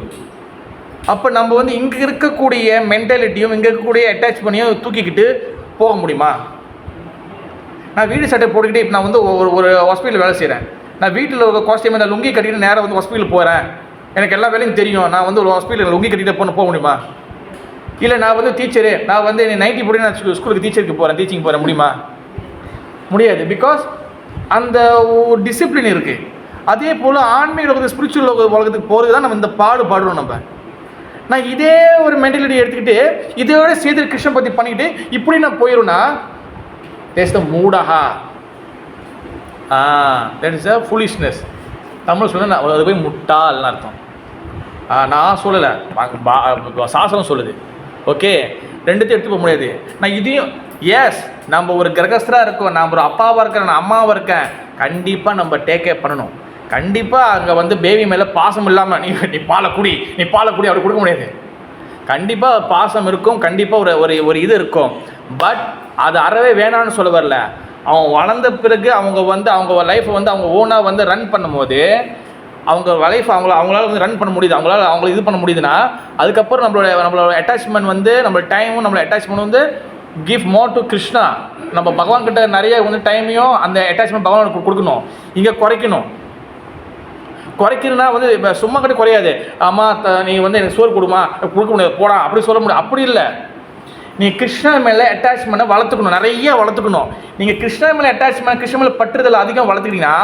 அப்போ நம்ம வந்து இங்கே இருக்கக்கூடிய மென்டாலிட்டியும் இங்கே இருக்கக்கூடிய அட்டாச் பண்ணியும் தூக்கிக்கிட்டு போக முடியுமா? நான் வீடு சட்டை போட்டுக்கிட்டு இப்போ நான் வந்து ஒரு ஹாஸ்பிட்டலில் வேலை செய்கிறேன். நான் வீட்டில் ஒரு காஸ்டியூம் நான் லுங்கி கட்டிட்டு நேராக வந்து ஹாஸ்பிட்டலுக்கு போகிறேன், எனக்கு எல்லா வேலையும் தெரியும், நான் வந்து ஒரு ஹாஸ்பிட்டலில் லுங்கி கட்டிட்டு போக முடியுமா? இல்லை நான் வந்து டீச்சரு, நான் வந்து நைட்டி போட்டு நான் ஸ்கூலுக்கு டீச்சருக்கு போகிறேன், டீச்சிங் போகிறேன், முடியுமா? முடியாது. பிகாஸ் அந்த டிசிப்ளின் இருக்குது. அதே போல் ஆன்மீக உலகத்துக்கு ஸ்பிரிச்சுவல் உலகத்துக்கு போகிறது தான் நம்ம இந்த பாடுறோம். நம்ம நான் இதே ஒரு மென்டாலிட்டி எடுத்துக்கிட்டு இதோட சேர்த்து கிருஷ்ண பக்தி பண்ணிக்கிட்டு இப்படி நான் போயிடும்னா தேஸ் த மூடஹா. That is a foolishness. Tamil சொன்னால் அது போய் முட்டாள்னு அர்த்தம். நான் சொல்லலை, சாசனம் சொல்லுது. ஓகே, ரெண்டுத்தையும் எடுத்து போக முடியாது. நான் இதையும் எஸ், நம்ம ஒரு கிரகஸ்தராக இருக்கோம், நான் ஒரு அப்பாவாக இருக்கேன், நான் அம்மாவாக இருக்கேன், கண்டிப்பாக நம்ம டேக் கேர் பண்ணணும். கண்டிப்பாக அங்கே வந்து பேபி மேலே பாசம் இல்லாமல் நீ பாலை குடி அப்படி கொடுக்க முடியாது. கண்டிப்பாக பாசம் இருக்கும், கண்டிப்பாக ஒரு இது இருக்கும். பட் அது அறவே வேணான்னு சொல்ல வரல. அவன் வளர்ந்த பிறகு அவங்க லைஃப்பை வந்து அவங்க ஓனாக வந்து ரன் பண்ணும்போது அவங்க லைஃப் அவங்களால வந்து ரன் பண்ண முடியுது, அவங்கள இது பண்ண முடியுதுன்னா அதுக்கப்புறம் நம்மளோட அட்டாச்மெண்ட் வந்து நம்மளோட டைமும் நம்மளோட அட்டாச்மெண்ட் வந்து கிவ் மோர் டு கிருஷ்ணா. நம்ம பகவான் கிட்ட நிறைய வந்து டைமையும் அந்த அட்டாச்மெண்ட் பகவானுக்கு கொடுக்கணும். இங்கே குறைக்கணும்னா வந்து இப்போ சும்மா கிட்ட குறையாது. அம்மா நீ வந்து எனக்கு சோறு கொடுக்க முடியாது போடா அப்படி சொல்ல முடியாது. அப்படி இல்லை, நீ கிருஷ்ணா மேலே அட்டாச்மெண்ட்டை வளர்த்துக்கணும், நிறைய வளர்த்துக்கணும். நீங்கள் கிருஷ்ணா மேலே அட்டாச்மெண்ட், கிருஷ்ண மேலே பற்றுதல் அதிகம் வளர்த்துக்கிட்டீங்கன்னா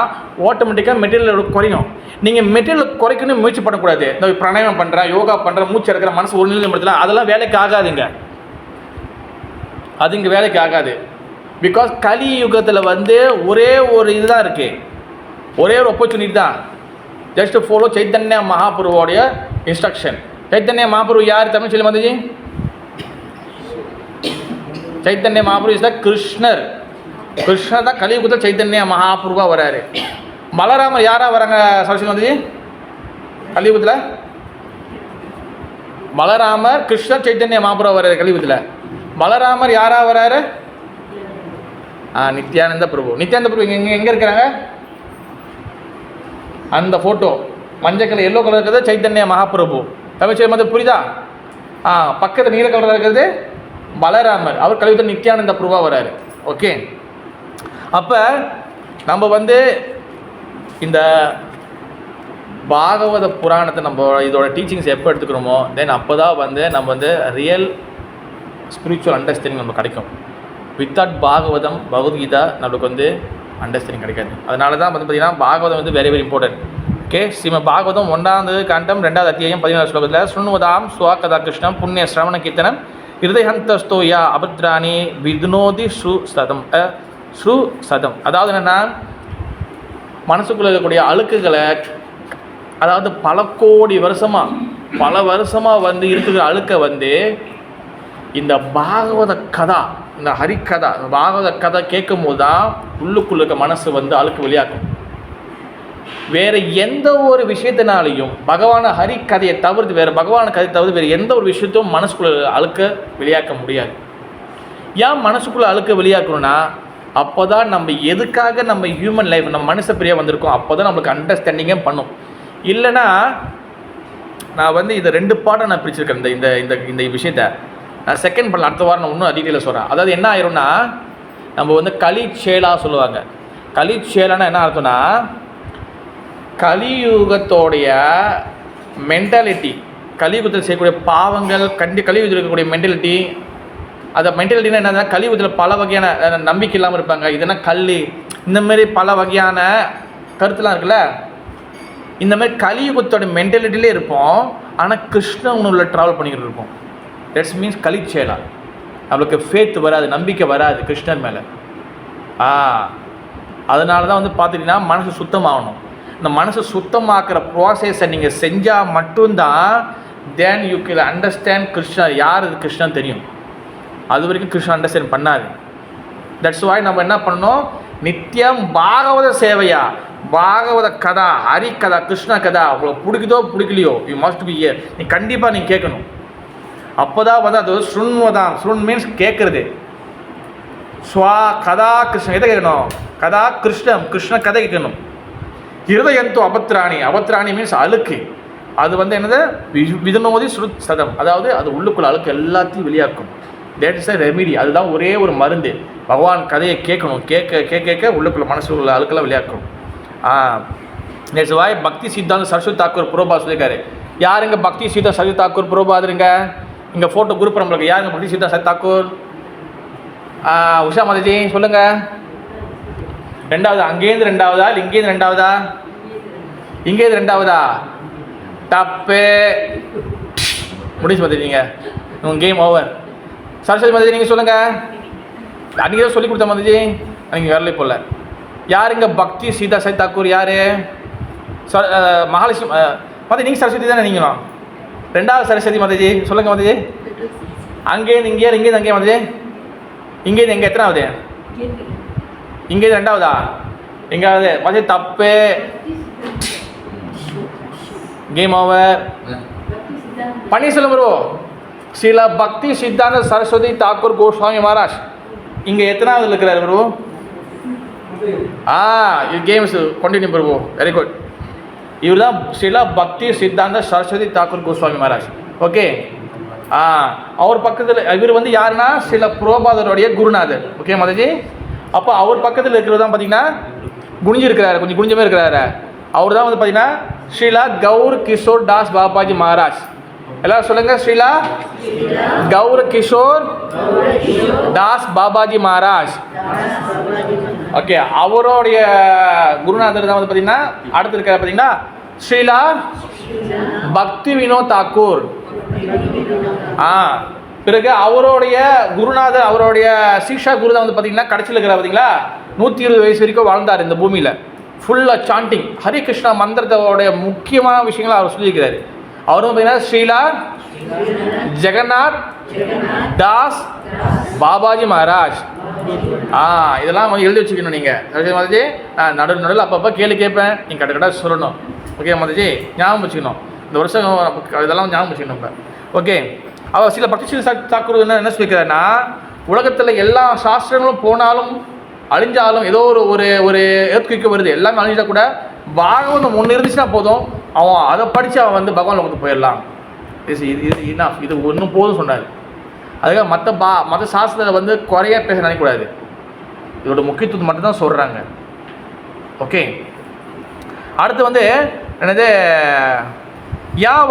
ஆட்டோமேட்டிக்காக மெட்டீரியல் குறையும். நீங்கள் மெட்டீரியல் குறைக்கணும் முயற்சி பண்ணக்கூடாது. இந்த பிராணாயாமம் பண்ணுறேன், யோகா பண்ணுறேன், மூச்சு எடுக்கிற மனசு ஒரு நிலைப்படுத்தல, அதெல்லாம் வேலைக்கு ஆகாதுங்க. அது இங்கே வேலைக்கு ஆகாது. பிகாஸ் கலியுகத்தில் வந்து ஒரே ஒரு இதுதான் இருக்குது, ஒரே ஒரு ஆப்பர்ச்சுனிட்டி தான். ஜஸ்ட் ஃபாலோ சைத்தன்ய மகாபுருவோடைய இன்ஸ்ட்ரக்ஷன். சைத்தன்ய மகாபுரு யார் தமிழ் சொல்லி வந்துச்சு? சைத்தன்ய மகாபுரு இஸ் த கிருஷ்ணர். கிருஷ்ணர் தான் கலியுகத்தில் சைத்தன்ய மகாபுருவா வராரு. பலராமர் யாரா வராங்க சரஸ்வதி வந்துச்சு கலியுகத்தில்? பலராமர் கிருஷ்ணர் சைத்தன்ய மகாபுருவா வராரு கலியுகத்தில். பலராமர் யாரா வராரு? நித்யானந்த பிரபு. நித்யானந்த பிரபு எங்கே இருக்கிறாங்க? அந்த ஃபோட்டோ மஞ்சள் கலர் எல்லோ கலர் இருக்கிறது சைத்தன்ய மகாபிரபு. தமிழ் வந்து புரியுதா? பக்கத்தில் நீல கலர் இருக்கிறது பலராமர். அவர் கலியுகத்தில் நித்யானந்த பிரபுவாக வராரு. ஓகே, அப்போ நம்ம வந்து இந்த பாகவத புராணத்தை நம்ம இதோட டீச்சிங்ஸ் எப்போ எடுத்துக்கிறோமோ தென் அப்போ தான் வந்து நம்ம வந்து ரியல் ஸ்பிரிச்சுவல் அண்டர்ஸ்டாண்டிங் நமக்கு கிடைக்கும். வித்தவுட் பாகவதம் பகவத்கீதா நம்மளுக்கு வந்து அண்டர்ஸ்டாண்டிங் கிடைக்காது. அதனால தான் வந்து பார்த்திங்கன்னா பாகவதம் வந்து very very important. Okay, Srimad Bhagavatam 1வது காண்டம் 2வது அத்தியாயம் 14 ஸ்லோகத்தில் சுண்ணுவதாம் சுவாகதா கிருஷ்ணம் புண்ணிய ஸ்ரவண கீர்த்தனம் ஹிருதயந்தஸ்தோயா அபத்ராணி விதுனோதி ஸ்ரு சதம். அதாவது என்னென்னா மனசுக்குள்ளே இருக்கக்கூடிய அழுக்குகளை, அதாவது பல வருஷமாக வந்து இருக்கிற அழுக்கை வந்து இந்த பாகவத கதா, இந்த ஹரிக்கதா, பாகவத கதை கேட்கும் போது தான் உள்ளுக்குள்ள இருக்க மனசு வந்து அழுக்கு வெளியாக்கும். வேறு எந்த ஒரு விஷயத்தினாலையும் ஹரிக்கதையை தவிர்த்து வேறு எந்த ஒரு விஷயத்தையும் மனசுக்குள்ள அழுக்க வெளியாக்க முடியாது. ஏன் மனசுக்குள்ளே அழுக்க வெளியாக்கணும்னா அப்போ தான் நம்ம எதுக்காக நம்ம ஹியூமன் லைஃப் நம்ம மனுஷ பிரியா வந்திருக்கோம், அப்போ தான் நம்மளுக்கு அண்டர்ஸ்டாண்டிங்கே பண்ணும். இல்லைன்னா நான் வந்து இதை 2 பாட்டாக நான் பிரிச்சிருக்கேன். இந்த விஷயத்தை நான் செகண்ட் பண்ணல, அடுத்த வாரம் நான் இன்னும் டீட்டெயிலாக சொல்கிறேன். அதாவது என்ன ஆயிரும்னா நம்ம வந்து கலிச்சேலா சொல்லுவாங்க. கலிச்சேலானா என்ன அர்த்தம்னா கலியுகத்தோடைய மென்டாலிட்டி, கலியுகத்தில் செய்யக்கூடிய பாவங்கள், கலியுகத்தில் இருக்கக்கூடிய மென்டாலிட்டி. அந்த மென்டாலிட்டினா என்னன்னா கலியுகத்தில் பல வகையான நம்பிக்கை இல்லாமல் இருப்பாங்க. இதென்னா இந்தமாரி பல வகையான கருத்துலாம் இருக்குல்ல. இந்தமாதிரி கலியுகத்தோட மென்டாலிட்டிலே இருப்போம். ஆனால் கிருஷ்ணனுள்ள ட்ராவல் பண்ணிக்கிட்டு இருப்போம். தட்ஸ் மீன்ஸ் கலிச்சேலா. நம்மளுக்கு ஃபேத் வராது, நம்பிக்கை வராது கிருஷ்ணர் மேலே. அதனால தான் வந்து பார்த்துட்டிங்கன்னா மனசு சுத்தமாகணும். இந்த மனசு சுத்தமாக்குற ப்ராசஸை நீங்கள் செஞ்சால் மட்டும்தான் தென் யூ கேன் அண்டர்ஸ்டாண்ட் கிருஷ்ணர். யார் இது கிருஷ்ணன் தெரியும். அது வரைக்கும் கிருஷ்ணன் அண்டர்ஸ்டாண்ட் பண்ணாது. தட்ஸ் வாய் நம்ம என்ன பண்ணணும், நித்தியம் பாகவத சேவையா, பாகவத கதா, ஹரிக்கதா, கிருஷ்ண கதா உங்களுக்கு பிடிக்குதோ பிடிக்கலையோ யூ மஸ்ட் பி ஹியர். நீ கண்டிப்பாக நீங்கள் கேட்கணும். அப்போ தான் வந்து அது சுண்வதாம். சுண் மீன்ஸ் கேட்குறது. ஸ்வா கதா கிருஷ்ணன் எதை கேட்கணும்? கதா கிருஷ்ணம், கிருஷ்ண கதை கேட்கணும். ஹிருதயந்தோ அபத்ராணி மீன்ஸ் அழுக்கு. அது வந்து என்னது விதுனோதி ஸ்ருத் சதம், அதாவது அது உள்ளுக்குள்ள அழுக்கு எல்லாத்தையும் வெளியாக்கும். That is a remedy. அதுதான் ஒரே ஒரு மருந்து. பகவான் கதையை கேட்கணும். கேட்க உள்ளுக்குள்ள மனசு உள்ள அழுக்கெல்லாம் வெளியாக்கும். தட்ஸ் வாய் பக்தி சித்தாந்த சரஸ்வதி தாக்கூர் புரோபா சொல்லியிருக்காரு. யாருங்க பக்தி சித்தாந்த சரஸ்வதி தாக்கூர் புரோபாதுங்க? இங்கே ஃபோட்டோ குரூப் நம்மளுக்கு யாருங்க பக்தி சித்தாந்த சரஸ்வதி தாக்கூர்? உஷா மாதாஜி சொல்லுங்கள். 2வது அங்கேருந்து 2வதா இல்லை இங்கேருந்து 2வதா? இங்கேருந்து 2வதா? தப்பு, முடிச்சு மாதாஜி. நீங்கள் கேம் ஓவர். சரஸ்வதி மாதாஜி நீங்கள் சொல்லுங்கள். அன்றைக்கி தான் சொல்லி கொடுத்த மாதாஜி, நீங்கள் வரல போல. யாருங்க பக்தி சீதா சரஸ்வதி தாக்கூர்? யார்? மகாலட்சுமி மதி நீங்கள் சரஸ்வதி தானே நீங்களும்? ரெண்டாவது சரஸ்வதி மாதாஜி சொல்லுங்கள் மாதாஜி. அங்கேருந்து இங்கேருந்து அங்கே மாதாஜி, இங்கேருந்து எங்கே எத்தனாவது? இங்கேருந்து ரெண்டாவதா? எங்காவது மாதாஜி தப்பு, game over. Panneerselvam bro, Srila பக்தி சித்தாந்த சரஸ்வதி தாக்கூர் கோஸ்வாமி மகாராஜ் இங்கே எத்தனாவது இருக்கிறார் bro? Games continue bro, very good. இவர் தான் ஸ்ரீல பக்தி சித்தாந்த சரஸ்வதி தாக்கூர் கோஸ்வாமி மகாராஜ். ஓகே, அவர் பக்கத்தில் இவர் வந்து யாருன்னா ஸ்ரீல புரோபாதருடைய குருநாதர். ஓகே மாதாஜி. அப்போ அவர் பக்கத்தில் இருக்கிறது தான் பார்த்தீங்கன்னா குனிஞ்சிருக்கிறாரு, கொஞ்சம் குனிஞ்சமே இருக்கிறாரு. அவர் தான் வந்து பார்த்தீங்கன்னா ஸ்ரீலா கௌர் கிஷோர் தாஸ் பாபாஜி மகாராஜ். எல்லாரும் சொல்லுங்க, ஸ்ரீலா கௌர் கிஷோர் தாஸ் பாபாஜி மகாராஜ். ஓகே, அவருடைய குருநாதர் தான் வந்து பார்த்தீங்கன்னா அடுத்து இருக்கிற பார்த்தீங்கன்னா ஸ்ரீலா பக்தி வினோத் தாக்கூர். பிறகு அவருடைய குருநாதர், அவருடைய சீஷா குரு தான் வந்து பார்த்தீங்கன்னா கடைசியில் இருக்கிற பார்த்தீங்களா 120 வயசு வரைக்கும் வாழ்ந்தார் இந்த பூமியில். ஃபுல்லாக சாண்டிங் ஹரி கிருஷ்ணா மந்திரத்தோடைய முக்கியமான விஷயங்களை அவர் சொல்லியிருக்கிறாரு. அவரும் பார்த்தீங்கன்னா ஸ்ரீலா ஜெகநாத் தாஸ் பாபாஜி மகாராஜ். இதெல்லாம் எழுதி வச்சுக்கணும் நீங்கள் மாதாஜி. நடுவில் அப்பப்போ கேள்வி கேட்பேன், நீங்கள் கரெக்டாக சொல்லணும். ஓகே மாதாஜி, ஞாபகம் வச்சுக்கணும். இந்த வருஷம் இதெல்லாம் ஞாபகம் வச்சுக்கணும். இப்போ ஓகே, அவர் சில பக்தி தாக்கூர் என்ன சொல்லியிருக்கிறாருன்னா, உலகத்தில் எல்லா சாஸ்திரங்களும் போனாலும் அழிஞ்சாலும் ஏதோ ஒரு ஒரு ஏற்குவிக்க வருது, எல்லாமே அழிஞ்சா கூட பாகவதம் ஒன்று இருந்துச்சுன்னா போதும், அவன் அதை படித்து அவன் வந்து பகவான் லோகத்துக்கு போயிடலாம். இது இனஃப், இது ஒன்றும் போதும் சொன்னார். அதுக்காக மற்ற சாஸ்திரத்தில் வந்து குறைய பேச நினைக்கக்கூடாது, இதோட முக்கியத்துவம் மட்டும்தான் சொல்கிறாங்க. ஓகே, அடுத்து வந்து என்னது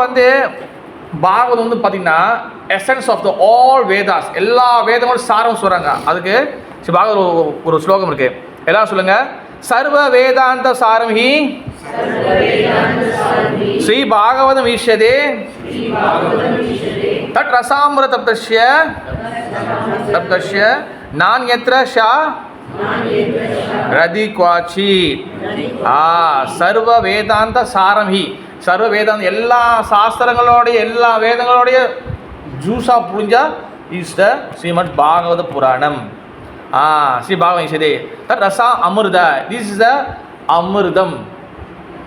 வந்து பாகவதம் வந்து பார்த்தீங்கன்னா essence of the all Vedas, எல்லா வேதங்களும் சாரம் சொல்கிறாங்க. அதுக்கு பாகவதம் ஒரு ஸ்லோகம் இருக்கு, எல்லாரும் சொல்லுங்க. சர்வ வேதாந்த சாரம் ஹி ஸ்ரீ பாகவதம் ஈஷ்யதே தட் ரசாமிருதப்தஸ்ய நான்யத்ர ஷா ரதி குவாச்சி. சர்வ வேதாந்த சாரம் ஹி, சர்வ வேதாந்த எல்லா சாஸ்திரங்களோடைய எல்லா வேதங்களுடைய ஜூஸா புரிஞ்சா இஸ் த ஸ்ரீமத் பாகவத புராணம். ஸ்ரீ பாகவதம் ஈஷ்யதே தட் ரசா அமிர்த, திஸ் இஸ் த அமிர்தம்.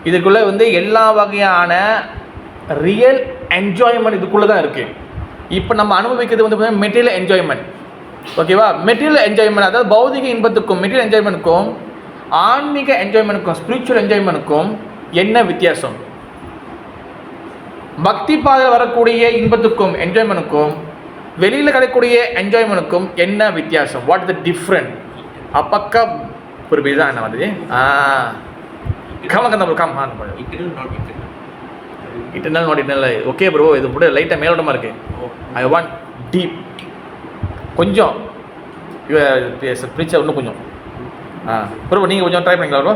இதுக்குள்ளே வந்து எல்லா வகையான ரியல் என்ஜாய்மெண்ட் இதுக்குள்ளே தான் இருக்குது. இப்போ நம்ம அனுபவிக்கிறது வந்து மெட்டீரியல் என்ஜாய்மெண்ட். ஓகேவா, மெட்டீரியல் என்ஜாய்மெண்ட் அதாவது பௌதிக இன்பத்துக்கும் மெட்டீரியல் என்ஜாய்மெண்ட்டுக்கும் ஆன்மீக என்ஜாய்மெண்ட்டுக்கும் ஸ்பிரிச்சுவல் என்ஜாய்மெண்ட்டுக்கும் என்ன வித்தியாசம்? பக்தி பாதையில் வரக்கூடிய இன்பத்துக்கும் என்ஜாய்மெண்ட்டுக்கும் வெளியில் கிடைக்கக்கூடிய என்ஜாய்மெண்ட்டுக்கும் என்ன வித்தியாசம்? What is the different? அப்பக்கா ஒரு பேஜா என்ன வந்து eternal not eternal. Okay bro, இது கூட லைட்டாக மேலோட்டமாக இருக்குது. ஐ வாண்ட் டீப், கொஞ்சம் பிரிச்சா இன்னும் கொஞ்சம். ப்ரோ நீங்கள் கொஞ்சம் ட்ரை பண்ணிக்கலாம் ப்ரோ.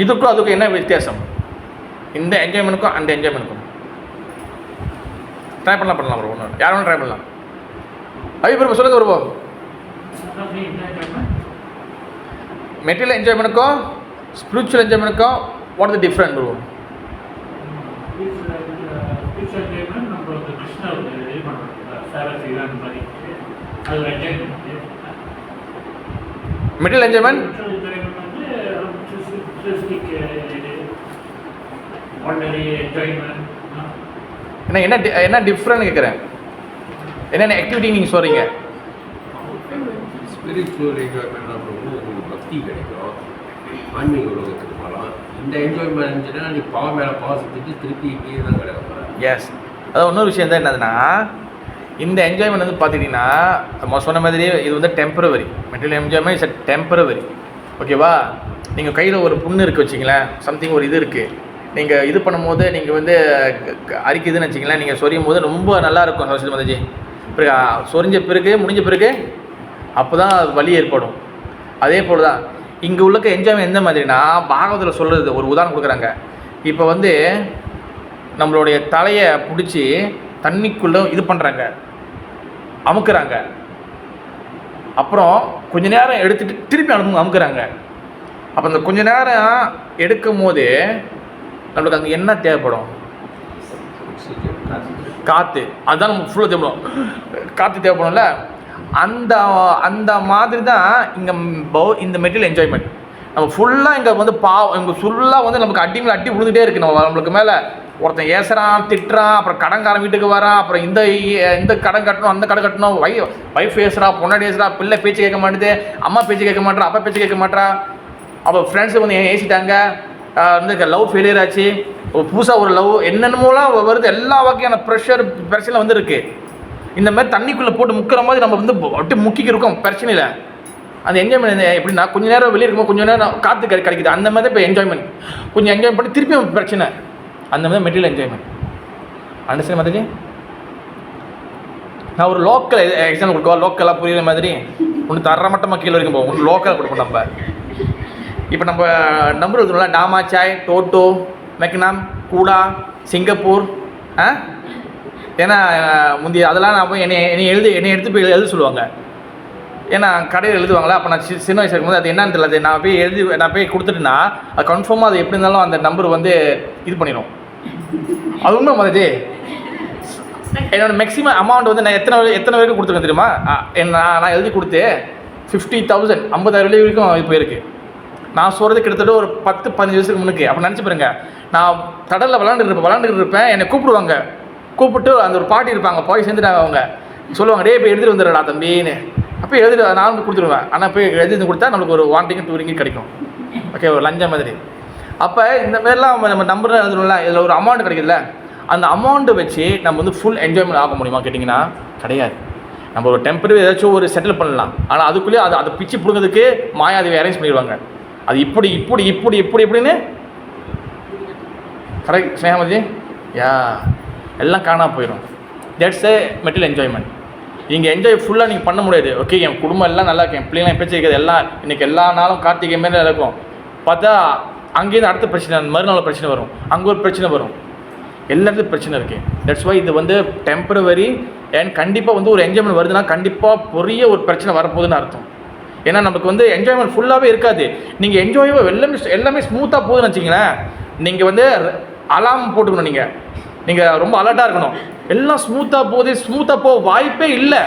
இதுக்கும் அதுக்கும் என்ன வித்தியாசம்? இந்த என்ஜாய்மெண்ட்டுக்கும் அந்த என்ஜாய்மெண்ட்டுக்கும் ட்ரை பண்ணலாம் ப்ரோ. ஒன்று யார் வேணும் ட்ரை பண்ணலாம். ஐயோ ப்ரோ சொல்லுங்கள் ப்ரோ. மெட்டீரியல் என்ஜாய்மெண்ட்டுக்கும் ஸ்பிரிச்சுவல் என்ஜாய்மெண்ட்டுக்கும் what is the different bro? Material enjoyment என்ன என்ன டிஃப்ரெண்ட் கேட்குறேன். என்னென்ன ஆக்டிவிட்டி நீங்கள் சொல்கிறீங்க?
ஸ்பிரிச்சுவல் என்ஜாய்மெண்ட் உங்களுக்கு பக்தி கிடைக்கும், ஆன்மீக உலகத்துக்கு போகலாம். இந்த என்ஜாய்மெண்ட்னா நீ பாவம் மேலே பாவம் செஞ்சுட்டு திருப்பி இப்படியே தான் கிடைக்கும்.
எஸ், அதாவது இன்னொரு விஷயம் தான் என்னதுன்னா, இந்த என்ஜாய்மெண்ட் வந்து பார்த்துக்கிட்டிங்கன்னா நம்ம சொன்ன மாதிரி இது வந்து temporary. Material enjoyment is temporary. ஓகேவா, நீங்கள் கையில் ஒரு புண்ணு இருக்குது வச்சிங்களேன், சம்திங் ஒரு இது இருக்குது, நீங்கள் இது பண்ணும்போது நீங்கள் வந்து அரிக்குதுன்னு வச்சிங்களேன், நீங்கள் சொரியும் போது ரொம்ப நல்லாயிருக்கும் சரஸ்வதி மாதாஜி. சொரிஞ்ச பிறகு முடிஞ்ச பிறகு அப்போ தான் வலி ஏற்படும். அதே போல் தான் இங்கே உள்ளக்க என்ஜாய்மெண்ட் எந்த மாதிரினா, பாகவதத்தில் சொல்கிறது ஒரு உதாரணம் கொடுக்குறாங்க. இப்போ வந்து நம்மளுடைய தலையை பிடிச்சி தண்ணிக்குள்ளே இது பண்ணுறாங்க, அமுக்குறாங்க, அப்புறம் கொஞ்ச நேரம் எடுத்துகிட்டு திருப்பி அமுக்குறாங்க. அப்போ அந்த கொஞ்ச நேரம் எடுக்கும் போது நம்மளுக்கு அங்கே என்ன தேவைப்படும்?
ஆக்சிஜன்
காற்று, அதுதான் நமக்கு ஃபுல்லாக தேவைப்படும். காற்று தேவைப்படும்ல, அந்த அந்த மாதிரி தான் இங்கே இந்த மெட்டீரியல் என்ஜாய்மெண்ட். நம்ம ஃபுல்லாக இங்கே வந்து இங்கே ஃபுல்லாக வந்து நமக்கு அடி மேலே அடி விழுந்துகிட்டே இருக்குது. நம்மளுக்கு மேலே ஒருத்தன் ஏசுறான், திட்டுறான், அப்புறம் கடன்காரன் வீட்டுக்கு வரான், அப்புறம் இந்த கடன் கட்டணும், அந்த கடன் கட்டணும், வைஃப் பேசுகிறா, பொண்ணாடி பேசுகிறா, பிள்ளை பேச்சு கேட்க மாட்டேது, அம்மா பேச்சு கேட்க மாட்டா, அப்பா பேச்சு கேட்க மாட்டா, அப்போ ஃப்ரெண்ட்ஸு வந்து ஏசிட்டாங்க, வந்து லவ் ஃபெயிலியர் ஆச்சு, புதுசாக ஒரு லவ் என்னென்னமோலாம் வருது, எல்லா வகையான பிரச்சனை வந்து இருக்குது. இந்த மாதிரி தண்ணிக்குள்ளே போட்டு முக்கிற மாதிரி நம்ம வந்து அப்படியே முக்கிக்கு இருக்கோம் பிரச்சனையில். அந்த என்ஜாய்மெண்ட் எப்படின்னா கொஞ்சம் நேரம் வெளியே இருக்கும்போது கொஞ்சம் நேரம் காற்று கிடைக்குது, அந்த மாதிரி இப்போ என்ஜாய்மெண்ட். கொஞ்சம் என்ஜாய் பண்ணி திருப்பியும் பிரச்சனை, அந்த மாதிரி மெட்டீரியல் என்ஜாய்மெண்ட். அண்டர்ஸ்டாண்ட் மாதிரி. நான் ஒரு லோக்கல் எக்ஸாம்பிள் கொடுக்குவோம், லோக்கலாக புரியுற மாதிரி ஒன்று தர மட்டமாக கீழே வரைக்கும் போவோம், ஒன்று லோக்கலாக கொடுப்போம். நம்ம இப்போ நம்ம நம்பர் இருக்குங்களா, டாமாச்சாய், டோட்டோ, மெக்னாம், கூடா, சிங்கப்பூர். ஏன்னா முந்தைய அதெல்லாம் நான் போய் என்னை எடுத்து போய் எழுத சொல்லுவாங்க. ஏன்னா கடையில் எழுதுவாங்களா, அப்போ நான் சின்ன வயசு இருக்கும்போது அது என்னன்னு தெரியல, நான் போய் கொடுத்துட்டுனா அது கன்ஃபார்மாக அது எப்படி இருந்தாலும் அந்த நம்பர் வந்து இது பண்ணிடும். அது உண்மை மாதிரி. என்னோடய மேக்ஸிமம் அமௌண்ட் வந்து நான் எத்தனை வரைக்கும் கொடுத்துருக்கேன் தெரியுமா? நான் எழுதி கொடுத்து 50,000 50,000 வரைக்கும் இது போயிருக்கு. நான் சொல்கிறது கிட்டத்தட்ட ஒரு 10-15 வருஷத்துக்கு முன்னுக்கு. அப்போ நினச்சி பாருங்க, நான் கடலில் விளாண்டுட்டு இருப்பேன், என்னை கூப்பிடுவாங்க, கூப்பிட்டு அந்த ஒரு பாட்டி இருப்பாங்க, போய் சேர்ந்துட்டாங்க, அவங்க சொல்லுவாங்க, டே போய் எழுதிட்டு வந்துடுறா தம்பின்னு. அப்போ எழுதிட்டு நான் கொடுத்துருவேன். ஆனால் போய் எழுதி கொடுத்தா நம்மளுக்கு ஒரு 1 ரிங்கிட் 2 ரிங்கிட் கிடைக்கும். ஓகே, ஒரு லஞ்சம் மாதிரி. அப்போ இந்த மாதிரிலாம் நம்ம நம்பர் எழுதணும்ல, இதில் ஒரு அமௌண்ட் கிடைக்குதுல்ல, அந்த அமௌண்ட்டை வச்சு நம்ம வந்து ஃபுல் என்ஜாய்மெண்ட் ஆக முடியுமா கேட்டிங்கன்னா கிடையாது. நம்ம ஒரு டெம்பரரி ஏதாச்சும் ஒரு செட்டில் பண்ணலாம், ஆனால் அதுக்குள்ளேயே அதை பிச்சு பிடுங்கிறதுக்கு மாயாதேவி அரேஞ்ச் பண்ணிடுவாங்க. அது இப்படின்னு கரெக்ட் ஸ்னேகமதி எல்லாம் காணாமல் போயிடும். That's A material enjoyment. நீங்கள் என்ஜாய் ஃபுல்லாக நீங்கள் பண்ண முடியாது. ஓகே, என் குடும்பம் எல்லாம் நல்லா இருக்கும், என் பிள்ளைங்களாம் பேச்சு கேட்குது, எல்லாம் இன்றைக்கி எல்லா நாளும் கார்த்திகை மாரி இருக்கும். பார்த்தா அங்கேருந்து அடுத்த பிரச்சனை, மறுநாள் பிரச்சனை வரும், அங்கே ஒரு பிரச்சனை வரும், எல்லாத்துக்கும் பிரச்சனை இருக்குது. தட்ஸ் வை இது வந்து டெம்பரவரி. அண்ட் கண்டிப்பாக வந்து ஒரு என்ஜாய்மெண்ட் வருதுன்னா கண்டிப்பாக பெரிய ஒரு பிரச்சனை வரப்போகுதுன்னு அர்த்தம். ஏன்னா நமக்கு வந்து என்ஜாய்மெண்ட் ஃபுல்லாகவே இருக்காது. நீங்கள் என்ஜாய்வாக எல்லாமே ஸ்மூத்தாக போகுதுன்னு வச்சிங்களேன், நீங்கள் வந்து அலாம் போட்டுக்கணும், நீங்கள் ரொம்ப அலர்ட்டாக இருக்கணும். எல்லாம் ஸ்மூத்தாக போக வாய்ப்பே இல்லை.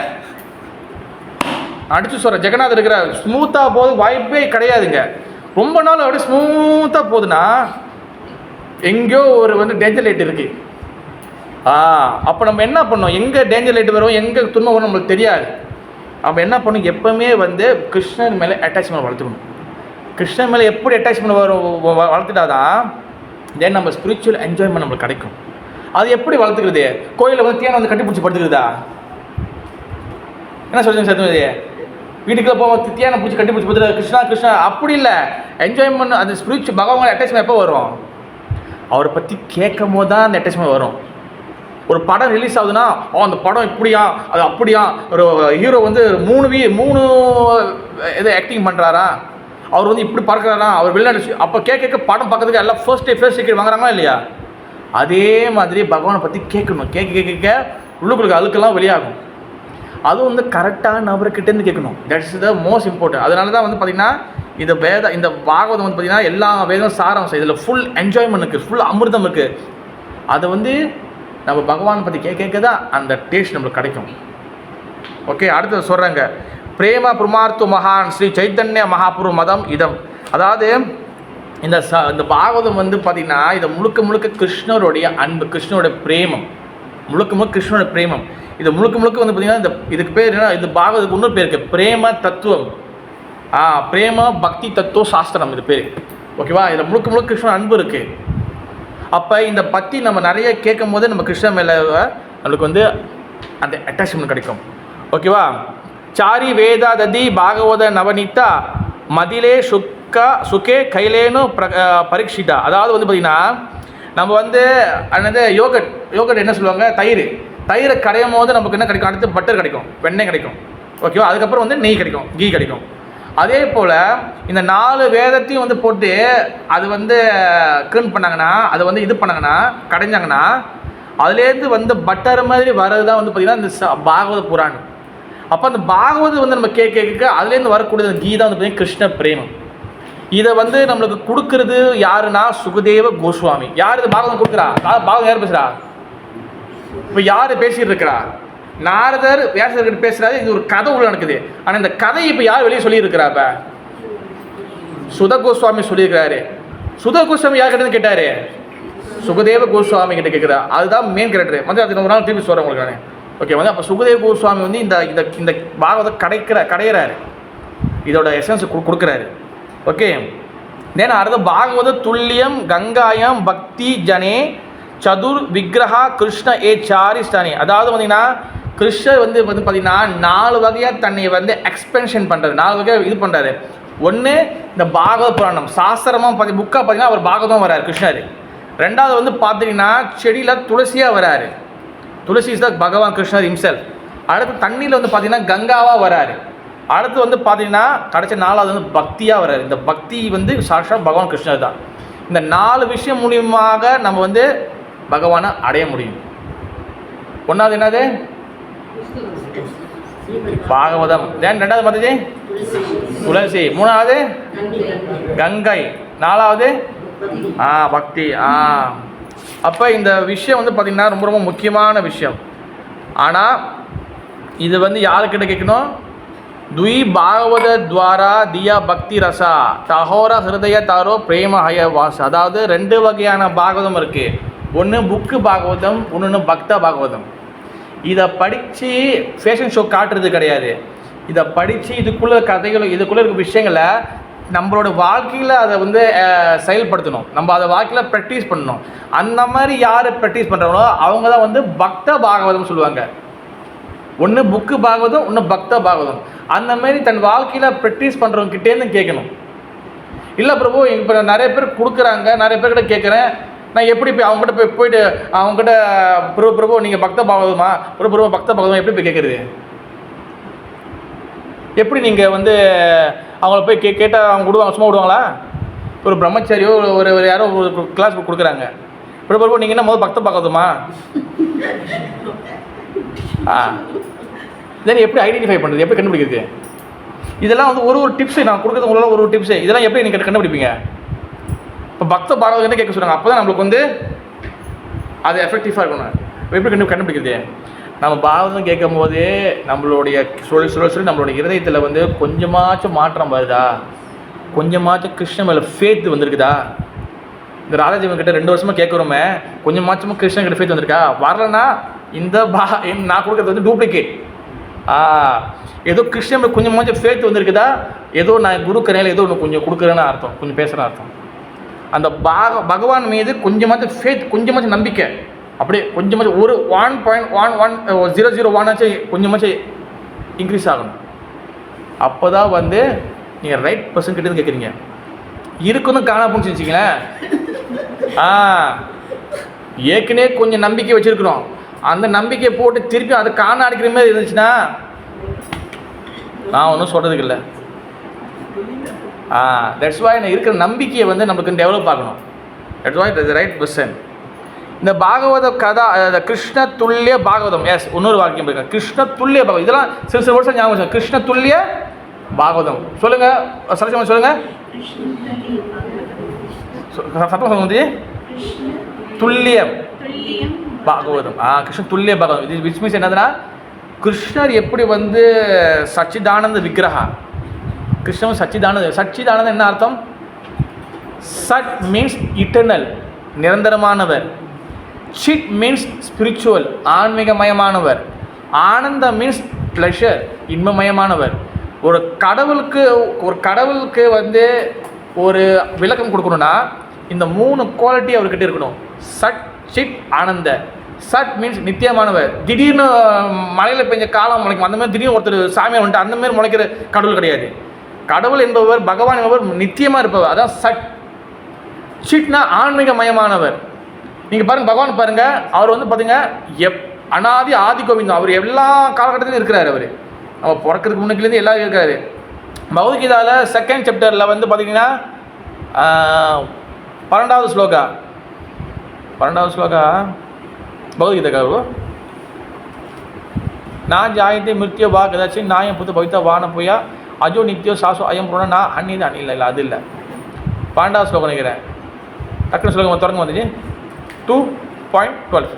அடிச்சு சொல்கிறேன், ஜெகநாத் இருக்கிற ஸ்மூத்தாக போக வாய்ப்பே கிடையாதுங்க. ரொம்ப நாள் அப்படியே ஸ்மூத்தாக போகுதுன்னா எங்கேயோ ஒரு வந்து டேஞ்சர் லைட் இருக்குது. அப்போ நம்ம என்ன பண்ணோம், எங்கே டேஞ்சர் லைட் வரும், எங்கே துன்பம் வரும் நம்மளுக்கு தெரியாது. நம்ம என்ன பண்ணணும், எப்போவுமே வந்து கிருஷ்ணன் மேலே அட்டாச்மெண்ட் வளர்த்துக்கணும். கிருஷ்ணன் மேலே எப்படி அட்டாச்மெண்ட் வளர்த்துட்டாதான் தென் நம்ம ஸ்பிரிச்சுவல் என்ஜாய்மெண்ட் நம்மளுக்கு கிடைக்கும். அது எப்படி வளர்த்துக்கிறது? கோயிலில் வந்து தியானம் வந்து கட்டிப்பிடிச்சி படுத்துக்கிறதா? என்ன சொல்லுங்க சத்துமதி? வீட்டுக்குள்ளே போக தியானம் பிடிச்சி கட்டிப்பிடிச்சி படுத்துறது கிருஷ்ணா அப்படி இல்லை. என்ஜாய்மெண்ட் அது ஸ்பிரிச்சுவல் பகவான் அட்டாச்மெண்ட் எப்போ வரும்? அவரை பற்றி கேட்கும் போது தான் அந்த அட்டாச்மெண்ட் வரும். ஒரு படம் ரிலீஸ் ஆகுதுன்னா அந்த படம் இப்படியா அது அப்படியா, ஒரு ஹீரோ வந்து 3 இது ஆக்டிங் பண்ணுறாரா, அவர் வந்து இப்படி பார்க்குறாரா, அவர் வெளிநாடு, அப்போ கேட்க படம் பார்க்கறதுக்கு எல்லாம் ஃபர்ஸ்ட் டிக்கெட் வாங்குறாங்களா இல்லையா? அதே மாதிரி பகவானை பற்றி கேட்கணும். கேட்க உள்ளுக்குள்ள அழுக்கெல்லாம் வெளியாகும். அதுவும் வந்து கரெக்டான நபர்கிட்டேருந்து கேட்கணும். That's the most important. அதனால தான் வந்து பார்த்திங்கன்னா இந்த பாகவதம் வந்து பார்த்திங்கன்னா எல்லா வேதம் சாராம்சம், இதில் ஃபுல் என்ஜாய்மெண்ட் இருக்குது, ஃபுல் அமிர்தம் இருக்குது. அதை வந்து நம்ம பகவானை பற்றி கேட்க தான் அந்த டேஸ்ட் நம்மளுக்கு கிடைக்கும். ஓகே, அடுத்தது சொல்கிறாங்க, பிரேம பிரமார்த்து மகான் ஸ்ரீ சைத்தன்ய மகாபுரு மதம் இதம். அதாவது இந்த பாகவதம் வந்து பார்த்திங்கன்னா இதை முழுக்க கிருஷ்ணருடைய அன்பு, கிருஷ்ணருடைய பிரேமம், முழுக்க கிருஷ்ணருடைய பிரேமம். இது முழுக்க வந்து பார்த்திங்கன்னா இதுக்கு பேர் என்ன, இது பாகவதத்துக்கு இன்னொரு பேர் இருக்குது, பிரேம தத்துவம். பிரேம பக்தி தத்துவ சாஸ்திரம் இது பேர். ஓகேவா? இதில் முழுக்க கிருஷ்ணன் அன்பு இருக்குது. அப்போ இந்த பற்றி நம்ம நிறைய கேட்கும் போது நம்ம கிருஷ்ணன் மேலே நம்மளுக்கு வந்து அந்த அட்டாச்மெண்ட் கிடைக்கும். ஓகேவா? சாரி வேதா ததி பாகவத நவநீதா மதிலே சுகே கைலேனு பரீட்சிதா. அதாவது வந்து பார்த்திங்கன்னா நம்ம வந்து என்னது யோகட் என்ன சொல்லுவாங்க, தயிரை கடையும் போது நமக்கு என்ன கிடைக்கும், அடுத்து பட்டர் கிடைக்கும், வெண்ணெய் கிடைக்கும். ஓகேவா? அதுக்கப்புறம் வந்து நெய் கிடைக்கும், கீ கிடைக்கும். அதே போல் இந்த 4 வேதத்தையும் வந்து போட்டு அது வந்து க்ளீன் பண்ணாங்கன்னா, அதை வந்து இது பண்ணாங்கன்னா, கடைஞ்சாங்கன்னா அதுலேருந்து வந்து பட்டர் மாதிரி வர்றது தான் வந்து பார்த்திங்கன்னா இந்த பாகவத புராணம். அப்போ அந்த பாகவதம் வந்து நம்ம கேட்க அதுலேருந்து வரக்கூடிய அந்த கீதா வந்து பார்த்திங்கன்னா கிருஷ்ண பிரேமம். இதை வந்து நம்மளுக்கு கொடுக்கறது யாருன்னா சுகதேவ கோஸ்வாமி. யார் இது பாகவதம் கொடுக்குறா? பாகவதம் யார் பேசுகிறா? இப்போ யார் பேசிட்டு இருக்கிறா? நாரதர் வியாசர்கிட்ட பேசுறாரு. இது ஒரு கதை உள்ள நடக்குது. ஆனால் இந்த கதையை இப்போ யார் வெளியே சொல்லியிருக்கிறா? இப்போ சுத கோஸ்வாமி சொல்லியிருக்கிறாரு. சுத கோஸ்வாமி யார்கிட்ட கேட்டாரு? சுகதேவ கோஸ்வாமி கிட்ட கேட்குறா. அதுதான் மெயின் கேரக்டர். வந்து அது ஒரு நாள் திருப்பி சொல்கிறேன் உங்களுக்கு நான். ஓகே, வந்து அப்போ சுகதேவ கோஸ்வாமி வந்து இந்த இந்த இந்த பாகவதம் கடையிறாரு. இதோட எசன்ஸ் கொடுக்குறாரு. ஓகே, தேன் அடுத்த பாகவத துல்லியம் கங்காயம் பக்தி ஜனே சதுர் விக்கிரகா கிருஷ்ண ஏ சாரிஸ்தானி. அதாவது பார்த்தீங்கன்னா கிருஷ்ணர் வந்து பார்த்தீங்கன்னா 4 வகையாக தன்னை வந்து எக்ஸ்பென்ஷன் பண்ணுறாரு, 4 வகையாக இது பண்ணுறாரு. ஒன்று இந்த பாகவத புராணம் சாஸ்திரமாக புக்காக பார்த்தீங்கன்னா அவர் பாகவதம் வர்றாரு கிருஷ்ணர். ரெண்டாவது வந்து பார்த்தீங்கன்னா செடியில் துளசியாக வராரு. துளசி இஸ் த பகவான் கிருஷ்ணர் ஹிம்செல்ஃப். அடுத்து தண்ணியில் வந்து பார்த்தீங்கன்னா கங்காவாக வராரு. அடுத்து வந்து பார்த்தீங்கன்னா கடைசி 4வது வந்து பக்தியாக வராரு. இந்த பக்தி வந்து சாட்சாத் பகவான் கிருஷ்ணர் தான். இந்த 4 விஷயம் மூலியமாக நம்ம வந்து பகவானை அடைய முடியும். ஒன்றாவது என்னது? பாகவதம். தென் ரெண்டாவது பார்த்தது துளசி. 3வது கங்கை. 4வது பக்தி. அப்போ இந்த விஷயம் வந்து பார்த்திங்கன்னா ரொம்ப ரொம்ப முக்கியமான விஷயம். ஆனால் இது வந்து யாருக்கிட்ட கேட்கணும்? துய் பாகவத துவாரா தியா பக்தி ரசா தஹோர ஹிருதய தாரோ பிரேம ஹய வாஸ். அதாவது 2 வகையான பாகவதம் இருக்குது. ஒன்று புக்கு பாகவதம், ஒன்று பக்த பாகவதம். இதை படித்து ஃபேஷன் ஷோ காட்டுறது கிடையாது. இதை படித்து இதுக்குள்ளே கதைகளும் இதுக்குள்ளே இருக்க விஷயங்களை நம்மளோட வாழ்க்கையில் அதை வந்து செயல்படுத்தணும். நம்ம அதை வாழ்க்கையில் ப்ராக்டிஸ் பண்ணணும். அந்த மாதிரி யார் ப்ராக்டிஸ் பண்ணுறாங்களோ அவங்க தான் வந்து பக்த பாகவதம் சொல்லுவாங்க. ஒன்று புக்கு பாகவதம், ஒன்று பக்த பாகவதம். அந்த மாதிரி தன் வாழ்க்கையில் ப்ராக்டிஸ் பண்ணுறவங்ககிட்டேருந்து கேட்கணும். இல்லை பிரபு, இப்போ நிறைய பேர் கொடுக்குறாங்க, நிறைய பேர்கிட்ட கேட்குறேன், நான் எப்படி போய் அவங்ககிட்ட போயிட்டு அவங்ககிட்ட பிரபு நீங்கள் பக்த பாகவதமா பிரபு பக்த பாகவதம் எப்படி போய் கேட்குறது? எப்படி நீங்கள் வந்து அவங்கள போய் கேட்டால் அவங்க விடுவாங்க? சும்மா விடுவாங்களா? ஒரு பிரம்மச்சாரியோ ஒரு யாரோ ஒரு கிளாஸ் கொடுக்குறாங்க, பிரபு நீங்கள் என்ன முதல் பக்த பாகவதமா? தென் எப்படி ஐடென்டிஃபை பண்ணுறது, எப்படி கண்டுபிடிக்கிறது? இதெல்லாம் வந்து ஒரு டிப்ஸு நான் கொடுக்குறது உங்களால் ஒரு டிப்ஸு. இதெல்லாம் எப்படி நீங்கள் கண்டுபிடிப்பீங்க? இப்போ பக்த பாகவதம் கேட்க சொல்கிறாங்க, அப்போ தான் நம்மளுக்கு வந்து அது எஃபெக்டிவாக இருக்கணும். எப்படி கண்டுபிடிக்கிறது? நம்ம பாகவதம் கேட்கும் போது நம்மளுடைய சொல்லி நம்மளுடைய இருதயத்தில் வந்து கொஞ்சமாச்சும் மாற்றம் வருதா? கொஞ்சமாச்சும் கிருஷ்ணன் மேலே ஃபேத் வந்திருக்குதா? இந்த ராதாஜீவன் கிட்ட 2 வருஷமாக கேட்குறோமே, கொஞ்சமாச்சும் கிருஷ்ணன் கிட்ட ஃபேத் வந்திருக்கா? வரலன்னா இந்த நான் கொடுக்குறது வந்து டூப்ளிகேட். ஏதோ கிருஷ்ணன் கொஞ்சமாச்சும் ஃபேத் வந்திருக்குதா? ஏதோ நான் குருக்கரையில் ஏதோ ஒன்று கொஞ்சம் கொடுக்குறேன்னு அர்த்தம், கொஞ்சம் பேசுகிறேன்னு அர்த்தம். அந்த பகவான் மீது கொஞ்சமாச்சும் ஃபேத், கொஞ்சமாச்சும் நம்பிக்கை, அப்படியே கொஞ்சமாச்சும் ஒரு 1.001 ஆச்சு கொஞ்சமாச்சும் இன்க்ரீஸ் ஆகணும். அப்போ தான் வந்து நீங்கள் ரைட் பர்சன் கிட்டேருந்து கேட்குறீங்க. இருக்குன்னு காணா போச்சு வச்சுங்களேன். ஏற்கனவே கொஞ்சம் நம்பிக்கை வச்சுருக்குறோம், அந்த நம்பிக்கையை போட்டு திருப்பி அதை காண அடிக்கிற மாதிரி இருந்துச்சுன்னா நான் ஒன்றும் சொல்கிறதுக்கு இல்லை. தட்ஸ் வாய் நான் இருக்கிற நம்பிக்கையை வந்து நம்மளுக்கு டெவலப் ஆகணும். That's why it right person. இந்த பாகவத கதா கிருஷ்ண துல்லிய பாகவதம். எஸ், இன்னொரு வாக்கியம் பாருங்க, கிருஷ்ண துல்லிய பாகவதம். இதெல்லாம் சில வருஷம் ஞாபகம். கிருஷ்ண துல்லிய பாகவதம் சொல்லுங்க, சரஜமா சொல்லுங்க, சத்தம் சொல்லுங்க. துல்லியம் பாகவதம். கிருஷ்ண துல்லிய பாகவதம். இது விச் மீன்ஸ் என்னதுன்னா, கிருஷ்ணர் எப்படி வந்து சச்சிதானந்த விக்கிரகா. கிருஷ்ணன் சச்சிதானந்தம் என்ன அர்த்தம்? சட் மீன்ஸ் இட்டர்னல், நிரந்தரமானவர். சிட் மீன்ஸ் ஸ்பிரிச்சுவல், ஆன்மீகமயமானவர். ஆனந்தம் மீன்ஸ் ப்ளஷர், இன்பமயமானவர். ஒரு கடவுளுக்கு வந்து ஒரு விளக்கம் கொடுக்கணும்னா இந்த 3 குவாலிட்டி அவர்கிட்ட இருக்கணும். சட், சிட், ஆனந்த. சட் மீன்ஸ் நித்தியமானவர். திடீர்னு மலையில் பெஞ்ச காலம் முளைக்கும், அந்த மாதிரி திடீர்னு ஒருத்தர் சாமியை வந்துட்டு அந்த மாதிரி முளைக்கிற கடவுள் கிடையாது. கடவுள் என்பவர், பகவான் என்பவர் நித்தியமாக இருப்பவர், அதான் சட். சிட்னா ஆன்மீகமயமானவர். நீங்கள் பாருங்கள், பகவான் பாருங்கள், அவர் வந்து பார்த்தீங்க அனாதி ஆதி கோவிந்தம். அவர் எல்லா காலகட்டத்திலும் இருக்கிறார். அவர் நம்ம பிறக்கிறதுக்கு முன்னுக்குலேருந்து எல்லாரும் இருக்காரு. பகவத்கீதாவில் 2nd சாப்டரில் வந்து பார்த்தீங்கன்னா 12வது ஸ்லோகா பகவத்கீதா நான் ஜாயத்தை மிருத்தியோ வா கதாச்சி நாயம் புத்து பவித்தா வான போயா அஜோ நித்தியோ சாசோ அயம் போனா நான் அந்நிது அணி இல்லை, அது இல்லை. 12வது ஸ்லோகம் நினைக்கிறேன். டக்குனு ஸ்லோகம் தொடங்க வந்துச்சு. 2.12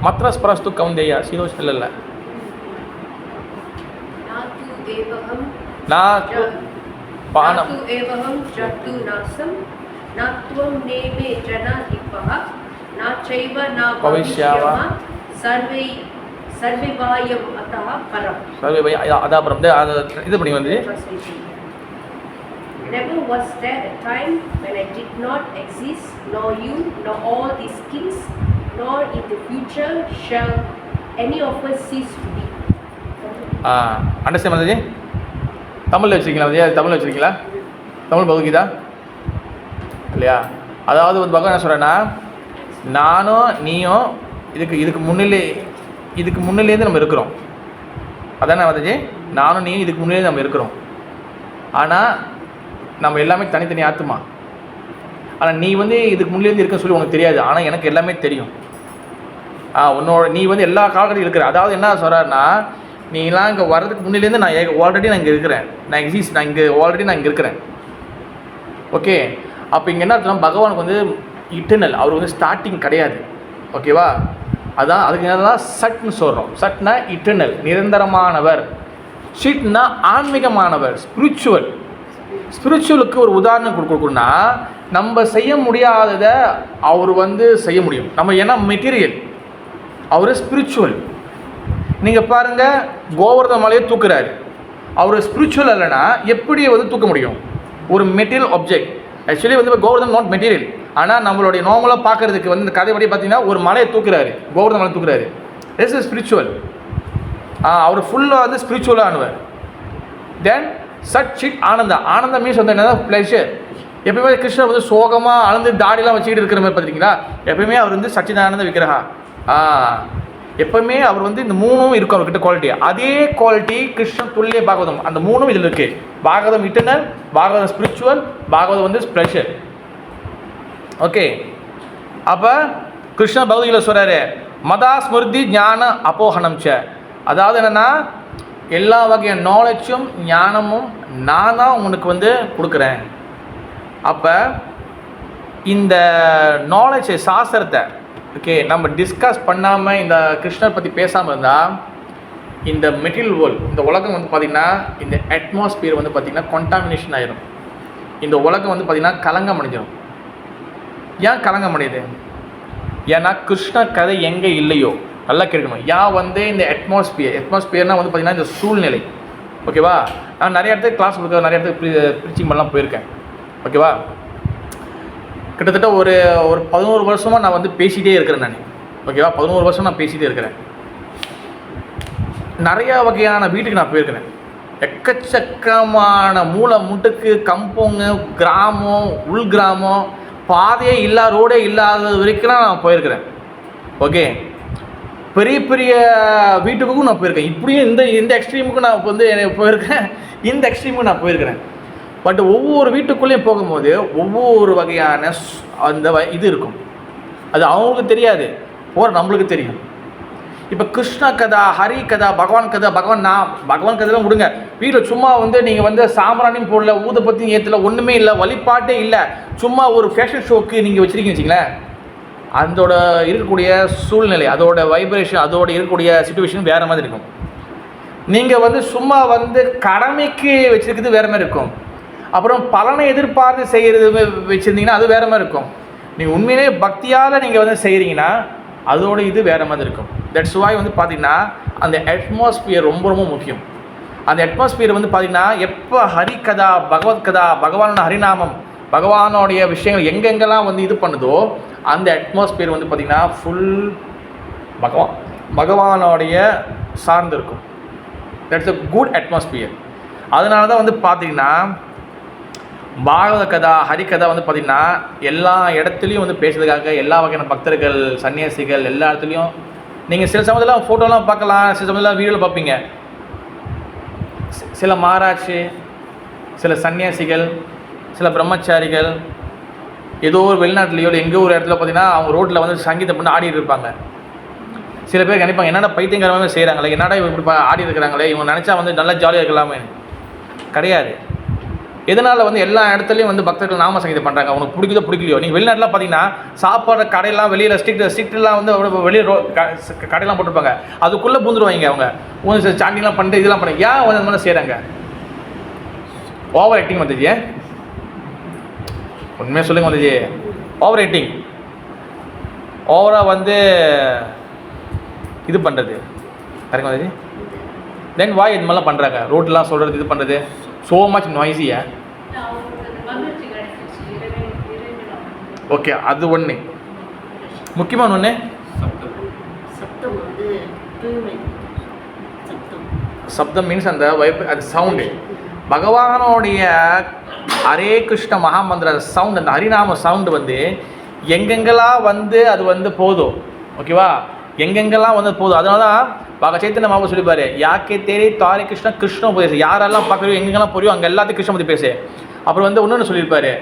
மத்ரஸ் பரஸ்து கவுந்தேயா சீரோஸ் இல்லை நான் பானம்
एवं जतु नासं नात्वं नेमे जनाधिपः नाचैव न भविष्यामः सर्वे सर्वे वायम अतः परम
सर्वे भाई आधा परम இது பண்ணி வந்து
Never was there a time when I did not exist, nor you, nor all these kings, nor in the future shall any of us cease to be.
Understand பண்ணது தமிழில் வச்சுருக்கீங்களா விஜய்? தமிழில் வச்சுருக்கீங்களா? தமிழ் பகவத்கீதா இல்லையா? அதாவது வந்து பகவான் என்ன சொல்கிறேன்னா, நானும் நீயும் இதுக்கு முன்னிலேருந்து நம்ம இருக்கிறோம். அதானே வந்துச்சு, நானும் நீயும் இதுக்கு முன்னிலே நம்ம இருக்கிறோம். ஆனால் நம்ம எல்லாமே தனித்தனி ஆத்துமா. ஆனால் நீ வந்து இதுக்கு முன்னிலேருந்து இருக்குன்னு சொல்லி உனக்கு தெரியாது. ஆனால் எனக்கு எல்லாமே தெரியும். நீ வந்து எல்லா காலகட்டத்திலும் இருக்கிற. அதாவது என்ன சொல்கிறாருன்னா, நீலாம் இங்கே வர்றதுக்கு முன்னிலேருந்து நான் ஆல்ரெடி இங்கே இருக்கிறேன். நான் இங்கே இருக்கிறேன். ஓகே, அப்போ இங்கே என்ன அர்த்தம், பகவானுக்கு வந்து இட்டர்னல், அவர் வந்து ஸ்டார்டிங் கிடையாது. ஓகேவா? அதான் அதுக்கு என்னதான் சட்னு சொல்கிறோம். சட்னா இட்டர்னல், நிரந்தரமானவர். ஷிட்னா ஆன்மீகமானவர், ஸ்பிரிச்சுவலுக்கு ஒரு உதாரணம் கொடுக்கணும்னா, நம்ம செய்ய முடியாததை அவர் வந்து செய்ய முடியும். நம்ம ஏன்னா மெட்டீரியல், அவர் ஸ்பிரிச்சுவல். நீங்கள் பாருங்கள், கோவர்தன மலையை தூக்குறாரு. அவர் ஸ்பிரிச்சுவல் இல்லைன்னா எப்படி வந்து தூக்க முடியும்? ஒரு மெட்டீரியல் ஆப்ஜெக்ட். ஆக்சுவலி வந்து கோவர்தன் நாட் மெட்டீரியல். ஆனால் நம்மளுடைய நார்மலாக பார்க்குறதுக்கு வந்து இந்த கதைப்படி பார்த்தீங்கன்னா ஒரு மலையை தூக்குறாரு, கோவர்தன மலையை தூக்குறாரு. This is spiritual. அவர் ஃபுல்லாக வந்து ஸ்பிரிச்சுவலானவர். தென் சட் சிட் ஆனந்தம் மீன்ஸ் வந்து என்னன்னா ப்ளஷர். எப்பயுமே கிருஷ்ணர் வந்து சோகமாக அழுந்து தாடிலாம் வச்சுக்கிட்டு இருக்கிற மாதிரி பார்த்தீங்களா? எப்பயுமே அவர் வந்து சச்சிதானந்த விக்கிரகா. எப்பவுமே அவர் வந்து இந்த மூணும் இருக்கும் அவர்கிட்ட குவாலிட்டி. அதே குவாலிட்டி கிருஷ்ணன் துல்லிய பாகவதம், அந்த மூணும் இதில் இருக்குது. பாகவதம் இட்டர்னல், பாகவதம் ஸ்பிரிச்சுவல், பாகவதம் வந்து ப்ளஷர். ஓகே, அப்போ கிருஷ்ணன் பகவத்கீதை சொல்கிறாரு, மதா ஸ்மிருதி ஞான அப்போஹனம் ச. அதாவது என்னென்னா, எல்லா வகையான நாலேஜும் ஞானமும் நான் தான் உனக்கு வந்து கொடுக்குறேன். அப்போ இந்த நாலேஜ் சாஸ்திரத்தை ஓகே நம்ம டிஸ்கஸ் பண்ணாமல், இந்த கிருஷ்ணர் பற்றி பேசாமல் இருந்தால், இந்த மெட்டீரியல் வேர்ல்டு, இந்த உலகம் வந்து பார்த்திங்கன்னா, இந்த அட்மாஸ்பியர் வந்து பார்த்திங்கன்னா கண்டாமினேஷன் ஆகிடும். இந்த உலகம் வந்து பார்த்திங்கன்னா கலங்கம் அடைஞ்சிடும். ஏன் கலங்கம் அடையுது? ஏன்னா கிருஷ்ண கதை எங்கே இல்லையோ, நல்லா கேட்கணும். ஏன் வந்து இந்த அட்மாஸ்பியர்னால் வந்து பார்த்திங்கன்னா இந்த சூழ்நிலை. ஓகேவா? நான் நிறைய இடத்துக்கு கிளாஸ் கொடுக்க, நிறைய இடத்துக்கு ப்ரீச்சிங் பண்ணலாம் போயிருக்கேன். ஓகேவா? கிட்டத்தட்ட ஒரு 11 வருஷமாக நான் வந்து பேசிகிட்டே இருக்கிறேன் நான். ஓகேவா? 11 வருஷம் நான் பேசிகிட்டே இருக்கிறேன். நிறையா வகையான வீட்டுக்கு நான் போயிருக்கிறேன். எக்கச்சக்கமான மூளை முட்டுக்கு, கம்போங்க, கிராமம், உள் கிராமம், பாதையே இல்லாத, ரோடே இல்லாத வரைக்கும் நான் போயிருக்கிறேன். ஓகே, பெரிய பெரிய வீட்டுக்கும் நான் போயிருக்கேன். இப்படியும் இந்த எக்ஸ்ட்ரீமுக்கும் நான் வந்து போயிருக்கேன், இந்த எக்ஸ்ட்ரீமுக்கும் நான் போயிருக்கிறேன். பட் ஒவ்வொரு வீட்டுக்குள்ளேயும் போகும்போது ஒவ்வொரு வகையான அந்த இது இருக்கும். அது அவங்களுக்கு தெரியாது, போகிற நம்மளுக்கு தெரியும். இப்போ கிருஷ்ண கதா, ஹரி கதா, பகவான் கதா, பகவான் கதைலாம் விடுங்க. வீட்டில் சும்மா வந்து நீங்கள் வந்து சாம்பிராணியும் போடல, ஊதுபத்தியும் ஏற்றல, ஒன்றுமே இல்லை, வழிபாட்டே இல்லை, சும்மா ஒரு ஃபேஷன் ஷோக்கு நீங்கள் வச்சுருக்கீங்கன்னு வச்சிங்களேன், அதோட இருக்கக்கூடிய சூழ்நிலை, அதோட வைப்ரேஷன், அதோட இருக்கக்கூடிய சிச்சுவேஷன் வேறு மாதிரி இருக்கும். நீங்கள் வந்து சும்மா வந்து கடமைக்கு வச்சுருக்கிறது வேறு மாதிரி இருக்கும். அப்புறம் பலனை எதிர்பார்த்து செய்கிறது வச்சுருந்தீங்கன்னா அது வேறு மாதிரி இருக்கும். நீங்கள் உண்மையிலே பக்தியால் நீங்கள் வந்து செய்கிறீங்கன்னா அதோட இது வேறு மாதிரி இருக்கும். தட்ஸ் வாய் வந்து பார்த்திங்கன்னா அந்த அட்மாஸ்பியர் ரொம்ப ரொம்ப முக்கியம். அந்த அட்மாஸ்பியர் வந்து பார்த்திங்கன்னா எப்போ ஹரிகதா, பகவத் கதா, பகவானோட ஹரிநாமம், பகவானோடைய விஷயங்கள் எங்கெங்கெல்லாம் வந்து இது பண்ணுதோ அந்த அட்மாஸ்பியர் வந்து பார்த்திங்கன்னா ஃபுல் பகவானோடைய சார்ந்து இருக்கும். That's a good atmosphere. அதனால தான் வந்து பார்த்திங்கன்னா பாகவத கதா, ஹரிகதா வந்து பார்த்திங்கன்னா எல்லா இடத்துலையும் வந்து பேசுறதுக்காக எல்லா வகையான பக்தர்கள், சன்னியாசிகள் எல்லா இடத்துலையும் நீங்கள் சில சமயத்தில் ஃபோட்டோலாம் பார்க்கலாம், சில சமயத்தில் வீடியோவில் பார்ப்பீங்க. சில மகாராஜ், சில சன்னியாசிகள், சில பிரம்மச்சாரிகள் ஏதோ ஒரு வெளிநாட்டிலையோ எங்கேயோ ஒரு இடத்துல பார்த்திங்கன்னா அவங்க ரோட்டில் வந்து சங்கீதம் பண்ணி ஆடிட்டு இருப்பாங்க. சில பேர் நினைப்பாங்க, என்னடா பைத்தியங்கரமாக செய்கிறாங்களே, என்னடா இவங்க இப்படி ஆடி இருக்கிறாங்களே, இவங்க நினச்சா வந்து நல்லா ஜாலியாக இருக்கலாமே. கிடையாது. எதனால் வந்து எல்லா இடத்துலையும் வந்து பக்தர்கள் நாம சங்கீதம் பண்ணுறாங்க? அவனுக்கு பிடிக்குதோ பிடிக்கலையோ. நீங்கள் வெளிநாட்டில் பார்த்தீங்கன்னா சாப்பாடு கடையெல்லாம் வெளியில் ஸ்ட்ரிக்ட்லாம் வந்து வெளியே கடையெல்லாம் போட்டிருப்பாங்க, அதுக்குள்ளே பூந்துருவாங்க அவங்க. சாண்டிங்லாம் பண்ணிட்டு இதெல்லாம் பண்ணி ஏன் வந்து அந்த மாதிரி செய்கிறாங்க? ஓவர் ஆக்டிங் வந்துச்சு. உண்மையாக சொல்லுங்க வந்துச்சு, ஓவர் ஆக்டிங், ஓவராக வந்து இது பண்ணுறது கரெக்டாக வந்துச்சு. தென் வாய் இது மாதிரிலாம் பண்ணுறாங்க, ரோட்லாம் சொல்கிறது, இது பண்ணுறது, ஸோ மச் நாய்ஸியா. ஓகே, அது ஒன்று முக்கியமான ஒன்று. சப்தம் மீன்ஸ் அந்த அது சவுண்டு. பகவானோடைய ஹரே கிருஷ்ண மகாமந்திர சவுண்ட், அந்த ஹரிநாம சவுண்டு வந்து எங்கெங்கெல்லாம் வந்து அது வந்து போதும், ஓகேவா, எங்கெங்கெல்லாம் வந்து போதும். அதனால தான் பாக சைத்தன்ய மாமா சொல்லிப்பாரு, யாக்கே தேரே தாரே கிருஷ்ணா கிருஷ்ண பேசு, யாரெல்லாம் பார்க்குறோம் எங்கெங்கெல்லாம் போறியோ அங்கே எல்லாத்தையும் கிருஷ்ண பற்றி பேசு. அப்புறம் வந்து இன்னொன்று சொல்லியிருப்பாரு,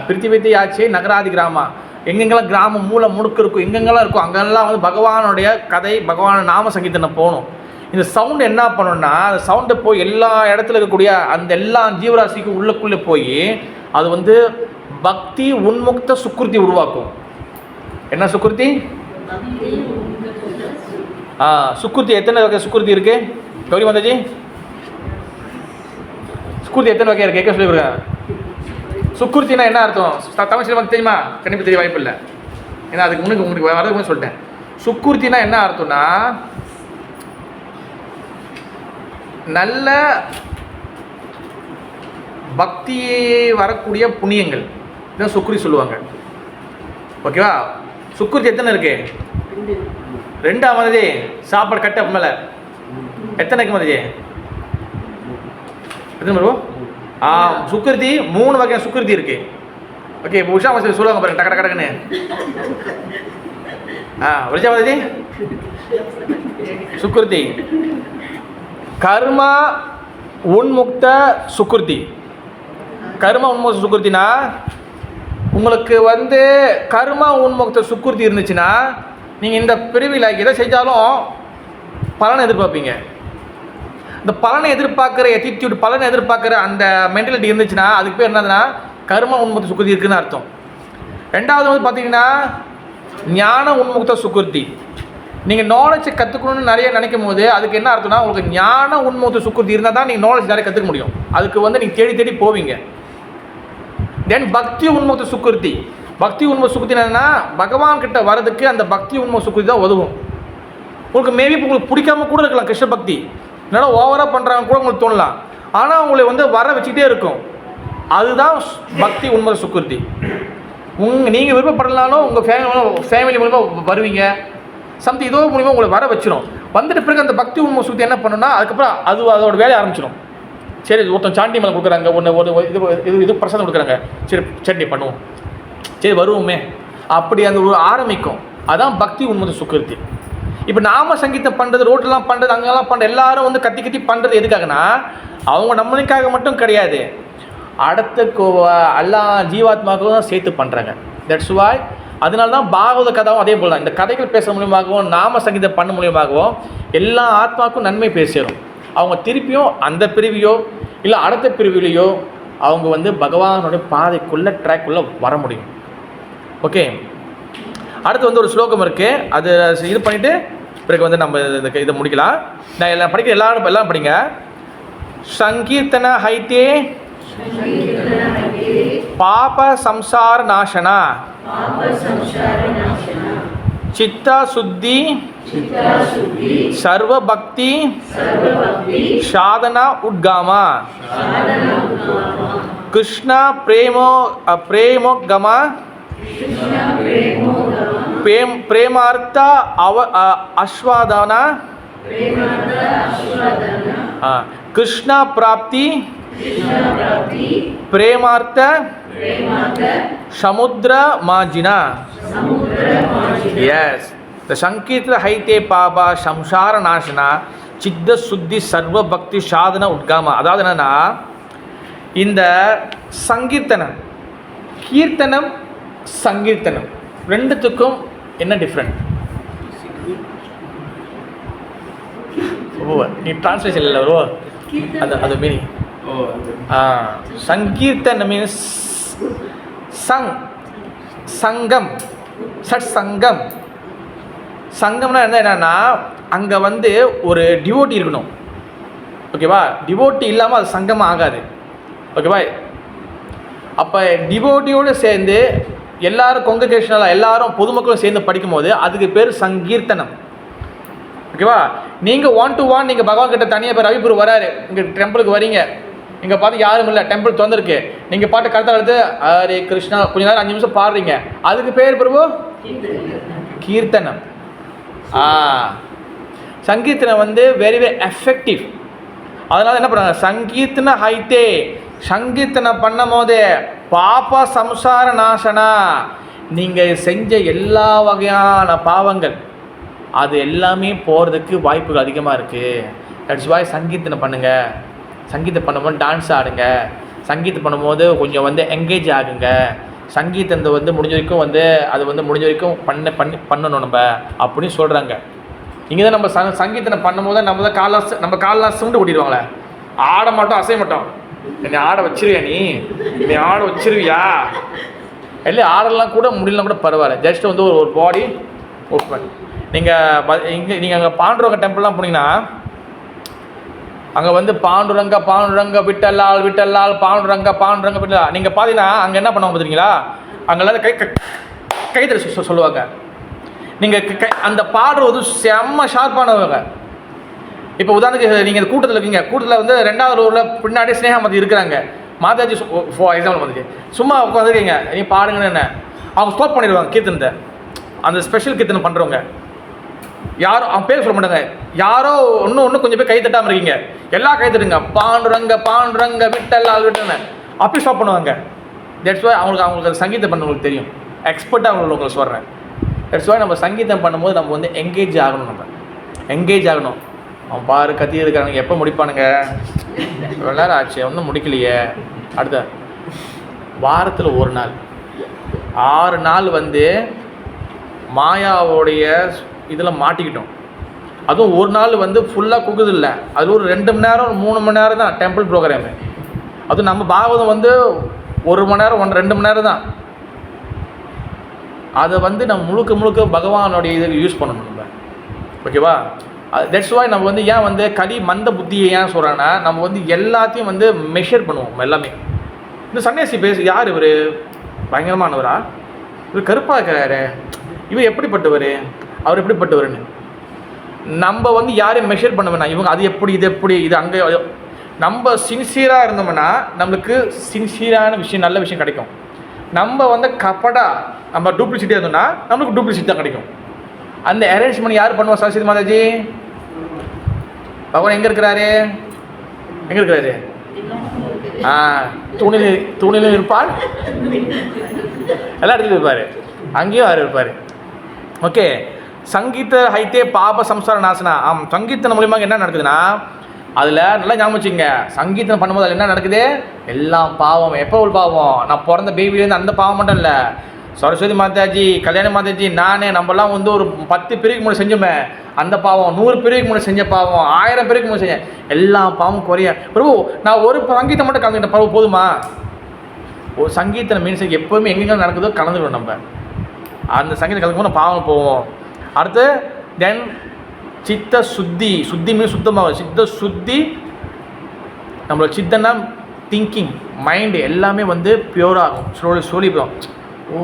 பிரித்திவித்தி ஆச்சு நகராதி கிராமா, எங்கெங்கெல்லாம் கிராமம் மூளை முடுக்கு இருக்கும், எங்கெங்கெல்லாம் இருக்கும் அங்கெல்லாம் வந்து பகவானுடைய கதை, பகவான நாம சங்கீதம் போகணும். இந்த சவுண்டு என்ன பண்ணணும்னா, அந்த சவுண்டை போய் எல்லா இடத்துல இருக்கக்கூடிய அந்த எல்லா ஜீவராசிக்கும் உள்ளுக்குள்ளே போய் அது வந்து பக்தி உன்முக்த சுக்ருதி உருவாக்கும். என்ன சுக்ருதி? சுக்ருதி. எத்தனை வகை சுக்ருதி இருக்கு கௌரி மாதாஜி? சுக்ருதி எத்தனை வகை இருக்கு? கேட்க சொல்லி கொடுங்க. சுக்ருத்தினா என்ன அர்த்தம்? தமிழ் சினிமாக்கு தெரியுமா? கண்டிப்பாக தெரிய வாய்ப்பு இல்லை, ஏன்னா அதுக்கு முன்னுக்கு உங்களுக்கு வரதுக்கு சொல்லிட்டேன். சுக்ருத்தினா என்ன அர்த்தம்னா, நல்ல பக்தியே வரக்கூடிய புண்ணியங்கள் இதான் சுக்ரி சொல்லுவாங்க, ஓகேவா. சுக்ருதி எத்தனை இருக்கு? 2 மதஜி. சாப்பாடு கட்ட மேலே எத்தனைக்கு மதஜி? எத்தனை வரும்? சுக்ருதி 3 வகை சுக்ருதி இருக்கு. ஓகே, இப்போ உஷா மசி சொல்லுவாங்க பாருங்க, டக்கு டக்குன்னு. விஜயா மதஜி, சுக்ருதி கர்மா உன்முக்த சுக்ருதி. கர்மா உன்முக்த சுக்ருத்தினா, உங்களுக்கு வந்து கர்மா உன்முக்த சுக்ருதி இருந்துச்சுன்னா நீங்கள் இந்த பிரிவில் எதை செஞ்சாலும் பலனை எதிர்பார்ப்பீங்க. இந்த பலனை எதிர்பார்க்குற எட்டிடியூட், பலனை எதிர்பார்க்குற அந்த மென்டாலிட்டி இருந்துச்சுன்னா அதுக்கு பேர் என்னதுன்னா கர்மா உன்முக்த சுக்ருதி இருக்குதுன்னு அர்த்தம். 2வது வந்து பார்த்தீங்கன்னா ஞான உன்முக்த சுக்ருதி. நீங்கள் நாலேஜை கற்றுக்கணும்னு நிறைய நினைக்கும் போது அதுக்கு என்ன அர்த்தம்னா, உங்களுக்கு ஞான உன்முக்த சுக்ருதி இருந்தால் தான் நீங்கள் நாலேஜ் நிறைய கற்றுக்க முடியும். அதுக்கு வந்து நீங்கள் தேடி தேடி போவீங்க. தென் பக்தி உன்முக்த சுக்ருதி. பக்தி உன்முக்த சுக்ருதி என்னன்னா, பகவான் கிட்ட வரதுக்கு அந்த பக்தி உன்முக்த சுக்ருதி தான் உதவும். உங்களுக்கு மேபி உங்களுக்கு பிடிக்காம கூட இருக்கலாம் கிருஷ்ண பக்தி, என்னடா ஓவராக பண்ணுறாங்க கூட உங்களுக்கு தோணலாம், ஆனால் உங்களை வந்து வர வச்சுக்கிட்டே இருக்கும். அதுதான் பக்தி உன்முக்த சுக்ருதி. நீங்கள் விருப்பப்படலாலும் உங்கள் ஃபேமிலி மூலமாக வருவீங்க, சம்திங் இதோ மூலிமா உங்களை வர வச்சிடும். வந்துட்டு பிறகு அந்த பக்தி உண்மை சுற்றி என்ன பண்ணணும்னா, அதுக்கப்புறம் அதோட வேலையை ஆரம்பிச்சிடும். சரி, ஒருத்தன் சாண்டி மேலே கொடுக்குறாங்க, இது பிரசாதம் கொடுக்குறாங்க, சரி சட்னி பண்ணுவோம், சரி வருவோமே, அப்படி அந்த ஒரு ஆரம்பிக்கும். அதான் பக்தி உண்மை சுக்ருதி. இப்போ நாம சங்கீதம் பண்ணுறது, ரோட்டெலாம் பண்ணுறது, அங்கெல்லாம் பண்ணுறது, எல்லாரும் வந்து கத்தி கத்தி பண்ணுறது எதுக்காகனா, அவங்க நம்மளுக்காக மட்டும் கிடையாது, அடுத்த எல்லா ஜீவாத்மாவுக்கும் தான் சேர்த்து பண்ணுறாங்க. That's why. அதனால தான் பாகவத கதாவும் அதே போல் தான். இந்த கதைகள் பேச மூலியமாகவும் நாம சங்கீதம் பண்ண மூலியமாகவும் எல்லா ஆத்மாவுக்கும் நன்மை போய் சேரும். அவங்க திருப்பியும் அந்த பிரிவியோ இல்லை அடுத்த பிரிவிலையோ அவங்க வந்து பகவானுடைய பாதைக்குள்ளே ட்ராக்குள்ளே வர முடியும். ஓகே, அடுத்து வந்து ஒரு ஸ்லோகம் இருக்குது, அது இது பண்ணிவிட்டு பிறகு வந்து நம்ம இதை முடிக்கலாம். நான் எல்லாம் படிக்க எல்லாம் படிங்க. சங்கீர்த்தன ஹைத்தே பாப சம்சார நாசனா चित्ता शुद्धि सर्व भक्ति साधना उद्गामा कृष्ण प्रेमोगमा प्रेमार्थ आस्वादना कृष्ण प्राप्ति प्रेमार्थ समुद्र मार्जिना. Yes, the Sankirtana Haite Papa Samsara Nashana Chitta Suddhi Sarva Bhakti Sadhana Udgama. அதாவது என்னன்னா, இந்த சங்கீர்த்தனம், கீர்த்தனம், சங்கீர்த்தனம் ரெண்டுத்துக்கும் என்ன டிஃப்ரெண்ட்? ஓ, நீ டிரான்ஸ்லேஷன் இல்லை வருவோ, அது மீனிங் சங்கீர்த்தனம் மீன்ஸ் சங்கம், சட் சங்கம். சங்கம்னா என்னன்னா அங்கே வந்து ஒரு டிவோட்டி இருக்கணும், ஓகேவா? டிவோட்டி இல்லாமல் அது சங்கமாக ஆகாது, ஓகேவா? அப்போ டிவோட்டியோடு சேர்ந்து எல்லாரும் கொங்ககேஷனலாக எல்லாரும் பொதுமக்களும் சேர்ந்து படிக்கும் போது அதுக்கு பேர் சங்கீர்த்தனம், ஓகேவா? நீங்கள் 1-to-1 நீங்கள் பகவான் கிட்ட தனியாக பேர் ரவிபுர் வராரு, இங்கே டெம்பிளுக்கு வரீங்க, இங்கே பார்த்து யாரும் இல்லை, டெம்பிள் திறந்துருக்கு, நீங்கள் பாட்டு கருத்தாக எடுத்து ஹரே கிருஷ்ணா கொஞ்ச நேரம் 5 நிமிஷம் பாடுறீங்க, அதுக்கு பேர் பிரபு கீர்த்தனம். சங்கீர்த்தனம் வந்து வெரி வெரி எஃபெக்டிவ். அதனால் என்ன பண்ணுறாங்க, சங்கீர்த்தன ஹைத்தே, சங்கீர்த்தனம் பண்ணும் போதே பாப சம்சார நாசனா, நீங்கள் செஞ்ச எல்லா வகையான பாவங்கள் அது எல்லாமே போகிறதுக்கு வாய்ப்புகள் அதிகமாக இருக்குது. தட்ஸ் வாய் சங்கீர்த்தனம் பண்ணுங்கள். சங்கீதம் பண்ணும்போது டான்ஸ் ஆடுங்க, சங்கீதம் பண்ணும்போது கொஞ்சம் வந்து என்கேஜ் ஆகுங்க. சங்கீதத்தை வந்து முடிஞ்ச வரைக்கும் வந்து அது வந்து முடிஞ்ச வரைக்கும் பண்ணணும் நம்ம அப்படின்னு சொல்கிறாங்க. இங்கே தான் நம்ம சங்கீதனை பண்ணும்போது நம்ம காலெலாம் சிமெண்ட் கொட்டிடுவாங்களே, ஆட மாட்டோம், அசைய மாட்டோம். என்னை ஆட வச்சிருவியா, நீ ஆட வச்சிருவியா, இல்லை ஆடலாம் கூட முடியலாம் கூட பரவாயில்ல, ஜஸ்ட் வந்து ஒரு பாடி ஓப்பன். நீங்கள் அங்கே பாண்டுரங்க டெம்பிள்லாம் போனீங்கன்னா அங்கே வந்து பாண்டுரங்க விட்டல்லால் விட்டல்லால் பாண்டுரங்க விட்டல்லா. நீங்கள் பார்த்தீங்கன்னா அங்கே என்ன பண்ணுவாங்க பார்த்தீங்களா, அங்கெல்லாம் கைத்தறி சொல்லுவாங்க. நீங்கள் அந்த பாடுறது செம்ம ஷார்ப்பானவங்க. இப்போ உதாரணத்துக்கு நீங்கள் கூட்டத்தில் இருக்கீங்க, கூட்டத்தில் வந்து 2வது ஊரில் பின்னாடி ஸ்னேகாமதி இருக்கிறாங்க, மாதாஜி ஃபார் எக்ஸாம்பிள் வந்துச்சு, சும்மா உட்காந்துருக்கீங்க, நீ பாடுங்கன்னு என்ன அவங்க ஸ்டாப் பண்ணிடுவாங்க கீர்த்தனத்தை. அந்த ஸ்பெஷல் கீர்த்தனை பண்ணுறவங்க யாரும் அவன் பேர் சொல்ல மாட்டாங்க, யாரோ ஒன்று கொஞ்சம் பேர் கை தட்டாமல் இருக்கீங்க, எல்லாம் கை தட்டுங்க, பாண்டுரங்க விட்டல்லால் விட்டன அப்படி ஸ்டாப் பண்ணுவாங்க. தட்ஸ் வாய் அவங்களுக்கு அந்த சங்கீதம் பண்ணவங்களுக்கு தெரியும், எக்ஸ்பர்ட்டாக உங்களுக்கு சொல்கிறேன். தட்ஸ் வாய் நம்ம சங்கீதம் பண்ணும்போது நம்ம வந்து என்கேஜ் ஆகணும், நம்ம என்கேஜ் ஆகணும். அவன் பாரு கத்தி இருக்கானுங்க, எப்போ முடிப்பானுங்க, இவ்வளோ நேரம் ஆச்சு ஒன்றும் முடிக்கலையே. அடுத்த வாரத்தில் ஒரு நாள் 6 நாள் வந்து மாயாவோடைய இதில் மாட்டிக்கிட்டோம். அதுவும் ஒரு நாள் வந்து ஃபுல்லாக குக்குது இல்லை, அது ஒரு 2 மணி நேரம் 3 மணி நேரம் தான் டெம்பிள் ப்ரோக்ராமு. அதுவும் நம்ம பாகவதம் வந்து 1 மணி நேரம் 2 மணி நேரம் தான். அதை வந்து நம்ம முழுக்க பகவானுடைய இதை யூஸ் பண்ணணும் நம்ம, ஓகேவா? தட்ஸ் வாய் நம்ம வந்து ஏன் வந்து மந்த புத்தியை ஏன் சொல்கிறாங்கன்னா, நம்ம வந்து எல்லாத்தையும் வந்து மெஷர் பண்ணுவோம் எல்லாமே. இந்த சன்னியாசி யார் இவர், பயங்கரமானவரா, இவர் கருப்பாக இருக்கிறாரு, இவர் எப்படிப்பட்டவர், அவர் எப்படிப்பட்டவர்னு நம்ம வந்து யாரையும் மெஷர் பண்ண வேணாம். இவங்க அது எப்படி இது எப்படி இது அங்கே, நம்ம சின்சியராக இருந்தோம்னா நம்மளுக்கு சின்சியரான விஷயம் நல்ல விஷயம் கிடைக்கும். நம்ம வந்து நம்ம டூப்ளிசிட்டியாக இருந்தோம்னா நம்மளுக்கு டூப்ளிசிட்டி தான் கிடைக்கும். அந்த அரேஞ்ச்மெண்ட் யார் பண்ணுவா? சரஸ்வதி மாதாஜி. பகவான் எங்கே இருக்கிறாரு? தூணிலும் இருப்பார், எல்லா இடத்துலையும் இருப்பார், அங்கேயும் யார் இருப்பார். ஓகே, சங்கீத ஹைத்தே பாப சம்சார நாசனா. சங்கீதம் மூலியமாக என்ன நடக்குதுன்னா, அதில் நல்லா ஞாபகம் வச்சுங்க, சங்கீதம் பண்ணும்போது அதில் என்ன நடக்குது, எல்லாம் பாவம். எப்போ ஒரு பாவம்? நான் பிறந்த பேபிலேருந்து அந்த பாவம் மட்டும் இல்லை, சரஸ்வதி மாதாஜி, கல்யாண மாதாஜி, நானே நம்மலாம் வந்து ஒரு 10 பேருக்கு முன்னாடி செஞ்சோமே அந்த பாவம், 100 பேருக்கு முன்னாடி செஞ்ச பாவம், 1000 பேருக்கு முன்னாடி செஞ்சேன், எல்லா பாவம் குறைய. பிரபு நான் ஒரு சங்கீதம் மட்டும் கலந்துக்கிட்டேன், பிரபு போதுமா? ஒரு சங்கீதம் மீன்ஸ் எப்போவுமே எங்கெங்கே நடக்குதோ கலந்துக்கணும் நம்ம. அந்த சங்கீதம் கலந்துக்கும் பாவம் போவோம். அடுத்து தென் சித்த சுத்தி மீன் சுத்தமாக, சித்த சுத்தி நம்மளோட சித்தனா திங்கிங் மைண்டு எல்லாமே வந்து பியூராகும், சொல்லி போகும். ஓ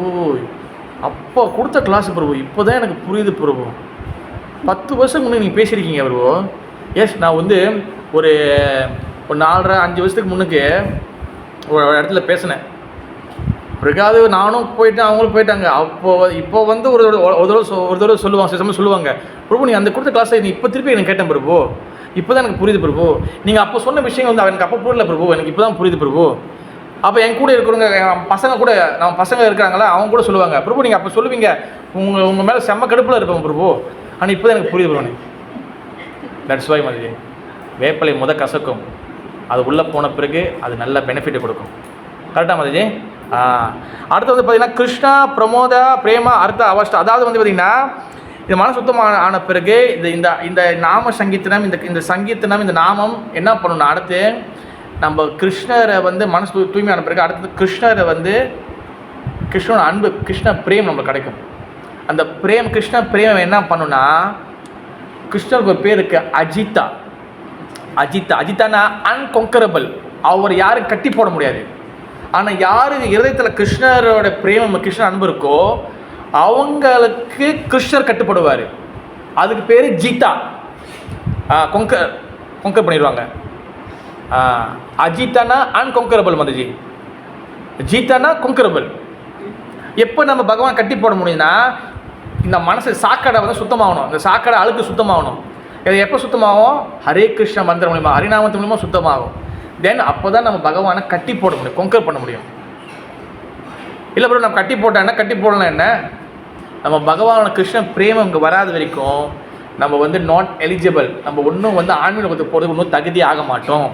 அப்போ கொடுத்த கிளாஸ் பிரபு இப்போ தான் எனக்கு புரியுது பிரபு, 10 வருஷத்துக்கு முன்னே நீங்கள் பேசியிருக்கீங்க பிரபு. எஸ், நான் வந்து ஒரு 4.5 வருஷத்துக்கு முன்னுக்கு ஒரு இடத்துல பேசினேன். பிறகாது நானும் போயிட்டேன், அவங்களும் போயிட்டாங்க. இப்போ வந்து ஒரு தடவை சொல்லுவாங்க, பிரபு நீ அந்த கொடுத்த கிளாஸை நீ இப்போ திருப்பி எனக்கு கேட்டேன் பிரபு, இப்போ தான் எனக்கு புரியுது பிரபு, நீங்கள் அப்போ சொன்ன விஷயம் வந்து எனக்கு அப்போ புரியல பிரபு, எனக்கு இப்போ தான் புரியுது பிரபு. அப்போ என் கூட இருக்கிறவங்க பசங்க கூட, நம்ம பசங்க இருக்கிறாங்களா, அவங்க கூட சொல்லுவாங்க, பிரபு நீங்கள் அப்போ சொல்லுவீங்க, உங்கள் மேலே செம்ம கடுப்பில் இருப்பேன் பிரபு, ஆனால் இப்போ தான் எனக்கு புரியுது பிரபு. தட்ஸ் வை மாதிரி வேப்பலை கசக்கும், அது உள்ளே போன பிறகு அது நல்ல பெனிஃபிட்டை கொடுக்கும். கரெக்டாக மாதிரி. அடுத்து வந்து பார்த்திங்கன்னா கிருஷ்ணா பிரமோதா பிரேமா அர்த்த அவஸ்தா. அதாவது வந்து பார்த்திங்கன்னா இது மன சுத்தமான ஆன பிறகு இந்த நாம சங்கீர்த்தனம், இந்த சங்கீர்த்தனம், இந்த நாமம் என்ன பண்ணணும், அடுத்து நம்ம கிருஷ்ணரை வந்து மனசு தூய்மையான பிறகு அடுத்தது கிருஷ்ணரை வந்து கிருஷ்ணனோட அன்பு, கிருஷ்ண பிரேம் நம்மளுக்கு கிடைக்கும். அந்த பிரேம், கிருஷ்ண பிரேம் என்ன பண்ணுன்னா, கிருஷ்ணருக்கு ஒரு பேர் இருக்கு, அஜிதா. அஜிதானா அன்கொங்கரபிள். அவர் யாரும் கட்டி போட முடியாது. ஆனால் யார் இருதயத்தில் கிருஷ்ணரோட பிரேமம், கிருஷ்ண அன்பு இருக்கோ அவங்களுக்கு கிருஷ்ணர் கட்டுப்படுவார். அதுக்கு பேர் ஜீதா. கொங்கர் பண்ணிடுவாங்க. அஜிதானா அன்கொங்கரபிள் மதுஜி, ஜீதானா கொங்கரபிள். எப்போ நம்ம பகவான் கட்டி போட முடியும்னா, இந்த மனசு சாக்கடை வந்து சுத்தமாகணும். இந்த சாக்கடை அழுக்கு சுத்தமாகணும். இது எப்போ சுத்தமாகும்? ஹரே கிருஷ்ண மந்திரம் மூலிமா, ஹரிநாமத்து மூலிமா சுத்தமாகும். தென் அப்போ தான் நம்ம பகவானை கட்டி போட முடியும், கொங்கர் பண்ண முடியும். இல்லை ப்ரோ நம்ம கட்டி போட்டோன்னா, கட்டி போடலாம் என்ன, நம்ம பகவானோட கிருஷ்ண பிரேமம் இங்கே வராத வரைக்கும் நம்ம வந்து நாட் எலிஜிபிள். நம்ம ஒன்றும் வந்து ஆன்மீகத்துக்கு போகிறதுக்கு ஒன்றும் தகுதி ஆக மாட்டோம்.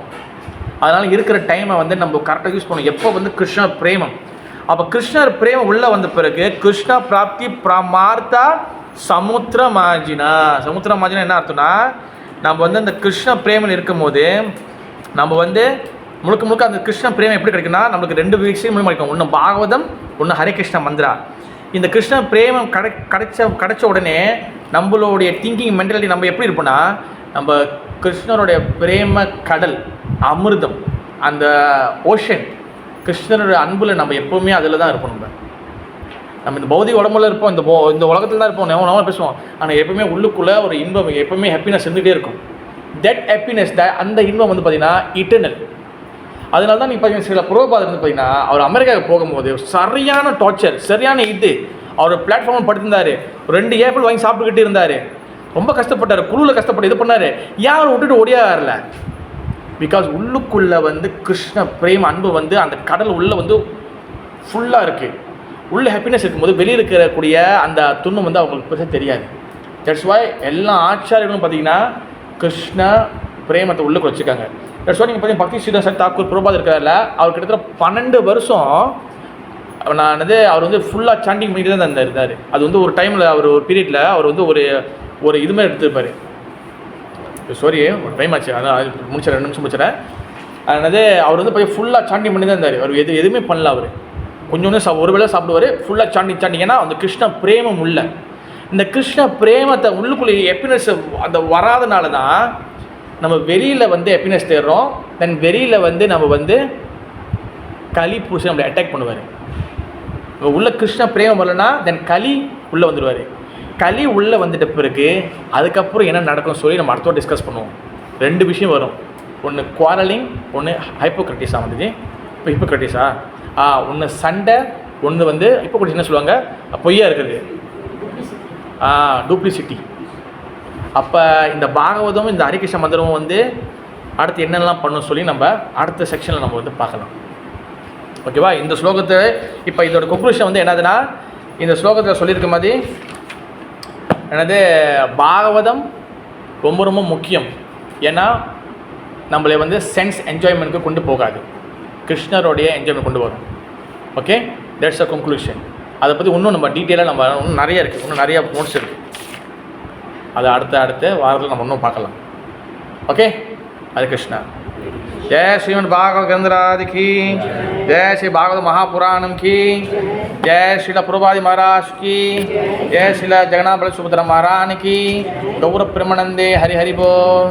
அதனால் இருக்கிற டைமை வந்து நம்ம கரெக்டாக யூஸ் பண்ணணும். எப்போ வந்து கிருஷ்ண பிரேமம், அப்போ கிருஷ்ணர் பிரேமம் உள்ளே வந்த பிறகு கிருஷ்ண பிராப்தி பிரமார்த்தா சமுத்திரமாஜினா. சமுத்திரமாஜினா என்ன அர்த்தம்னா, நம்ம வந்து அந்த கிருஷ்ண பிரேமம் இருக்கும் போது நம்ம வந்து முழுக்க முழுக்க அந்த கிருஷ்ண பிரேமம் எப்படி கிடைக்குன்னா, நம்மளுக்கு 2 விஷயம் மூலமாக கிடைக்கும். ஒன்று பாகவதம், ஒன்று ஹரே கிருஷ்ண மந்திரா. இந்த கிருஷ்ண பிரேமம் கிடைச்ச உடனே நம்மளுடைய திங்கிங் மென்டாலிட்டி நம்ம எப்படி இருப்போம்னா, நம்ம கிருஷ்ணருடைய பிரேம கடல், அமிர்தம், அந்த ஓஷன், கிருஷ்ணருடைய அன்பில் நம்ம எப்போவுமே அதில் தான் இருப்போம். நம்ம இந்த பௌதிக உடம்புல இருப்போம், இந்த உலகத்தில் தான் இருப்போம், நம்ம பேசுவோம். ஆனால் எப்பவுமே உள்ளுக்குள்ளே ஒரு இன்பம், எப்பவுமே ஹாப்பினஸ் இருந்துகிட்டே இருக்கும். தட் ஹாப்பினஸ், அந்த இன்பம் வந்து பார்த்திங்கன்னா இட்டர்னல். அதனால தான் நீங்கள் பார்த்தீங்கன்னா சில புரோபாதர் வந்து பார்த்தீங்கன்னா, அவர் அமெரிக்காவுக்கு போகும்போது சரியான டார்ச்சர், சரியான இது, அவர் பிளாட்ஃபார்மில் படுத்திருந்தார், 2 ஏப்பிள் வாங்கி சாப்பிட்டுக்கிட்டு இருந்தார், ரொம்ப கஷ்டப்பட்டார், குழுவில் கஷ்டப்பட்டு இது பண்ணார். யாரும் விட்டுட்டு ஓடியாரல. பிகாஸ் உள்ளுக்குள்ளே வந்து கிருஷ்ண பிரேம் அன்பு வந்து அந்த கடல் உள்ளே வந்து ஃபுல்லாக இருக்குது. உள்ள ஹாப்பினஸ் இருக்கும்போது வெளியே இருக்கக்கூடிய அந்த துன்பம் வந்து அவங்களுக்கு பெருசாக தெரியாது. தட்ஸ் வாய் எல்லா ஆச்சாரியர்களும் பார்த்தீங்கன்னா கிருஷ்ண பிரேமத்தை உள்ளுக்கு வச்சுருக்காங்க. தட்ஸ் வாய் நீங்கள் பார்த்தீங்கன்னா பக்தி ஸ்ரீதாஸ் தாக்கூர் பிரபாத் இருக்கிறதில்ல, அவர் கிட்டத்தட்ட 12 வருஷம் அவர் வந்து ஃபுல்லாக சாண்டிங் பண்ணிட்டு தான் இருந்தார். அது வந்து ஒரு டைமில் அவர் ஒரு பீரியடில் அவர் வந்து ஒரு இதுமாதிரி எடுத்துருப்பார். சாரி ஒரு டைம் ஆச்சு, அதான் முடிச்சிடறேன், 2 நிமிஷம் முடிச்சிடறேன். அவர் வந்து போய் ஃபுல்லாக சாண்டிங் பண்ணி தான் இருந்தார். அவர் எதுவுமே பண்ணல. அவர் கொஞ்சம் ஒரு வேளை சாப்பிடுவார், ஃபுல்லாக சாண்டிங். ஏன்னா அந்த கிருஷ்ண பிரேமம் உள்ள, இந்த கிருஷ்ண பிரேமத்தை உள்ளுக்குள்ளே ஹாப்பினஸ் அந்த வராதனால தான் நம்ம வெளியில் வந்து ஹாப்பினஸ் தேடுறோம். தென் வெளியில் வந்து நம்ம வந்து களி புருஷன் நம்மளை அட்டாக் பண்ணுவார். உள்ள கிருஷ்ண பிரேமம் வரலன்னா தென் களி உள்ளே வந்துடுவார். களி உள்ளே வந்துட்ட பிறகு அதுக்கப்புறம் என்ன நடக்கும்னு சொல்லி நம்ம அடுத்தோட டிஸ்கஸ் பண்ணுவோம். 2 விஷயம் வரும். ஒன்று குவாரலிங், ஒன்று ஹைப்போக்ரட்டிஸாக வந்துச்சு. இப்போ ஹிப்போக்ரட்டிஸா ஒன்று சண்டை, ஒன்று வந்து ஹிப்போக்ரட்டிஸ் என்ன சொல்லுவாங்க, பொய்யா இருக்கிறது, டூப்ளிசிட்டி. அப்போ இந்த பாகவதமும் இந்த ஹரிகிருஷ்ண மந்திரமும் வந்து அடுத்து என்னென்னலாம் பண்ணணும் சொல்லி நம்ம அடுத்த செக்ஷனில் நம்ம வந்து பார்க்கலாம். ஓகேவா? இந்த ஸ்லோகத்தை இப்போ இதோட கன்க்ளூஷன் வந்து என்னதுன்னா, இந்த ஸ்லோகத்தில் சொல்லியிருக்க மாதிரி பாகவதம் ரொம்ப ரொம்ப முக்கியம். ஏன்னா நம்மளை வந்து சென்ஸ் என்ஜாய்மெண்ட்டுக்கு கொண்டு போகாது, கிருஷ்ணருடைய என்ஜாய்மெண்ட் கொண்டு வரும். Okay, that's a conclusion. அதை பற்றி இன்னும் நம்ம டீட்டெயிலாக நம்ம இன்னும் நிறைய இருக்குது, இன்னும் நிறைய நோட்ஸ் இருக்குது. அதை அடுத்த வாரத்தில் நம்ம இன்னும் பார்க்கலாம். ஓகே, ஹரே கிருஷ்ணா. जय श्रीमद् भागवत ग्रंथराज की जय, श्री भागवत महापुराणम की जय, श्रीला प्रभुपाद महाराज की जय, श्रीला जगन्नाथ बल सुभद्रा महारानी की, गौर प्रेमानंदे हरि हरि बोल।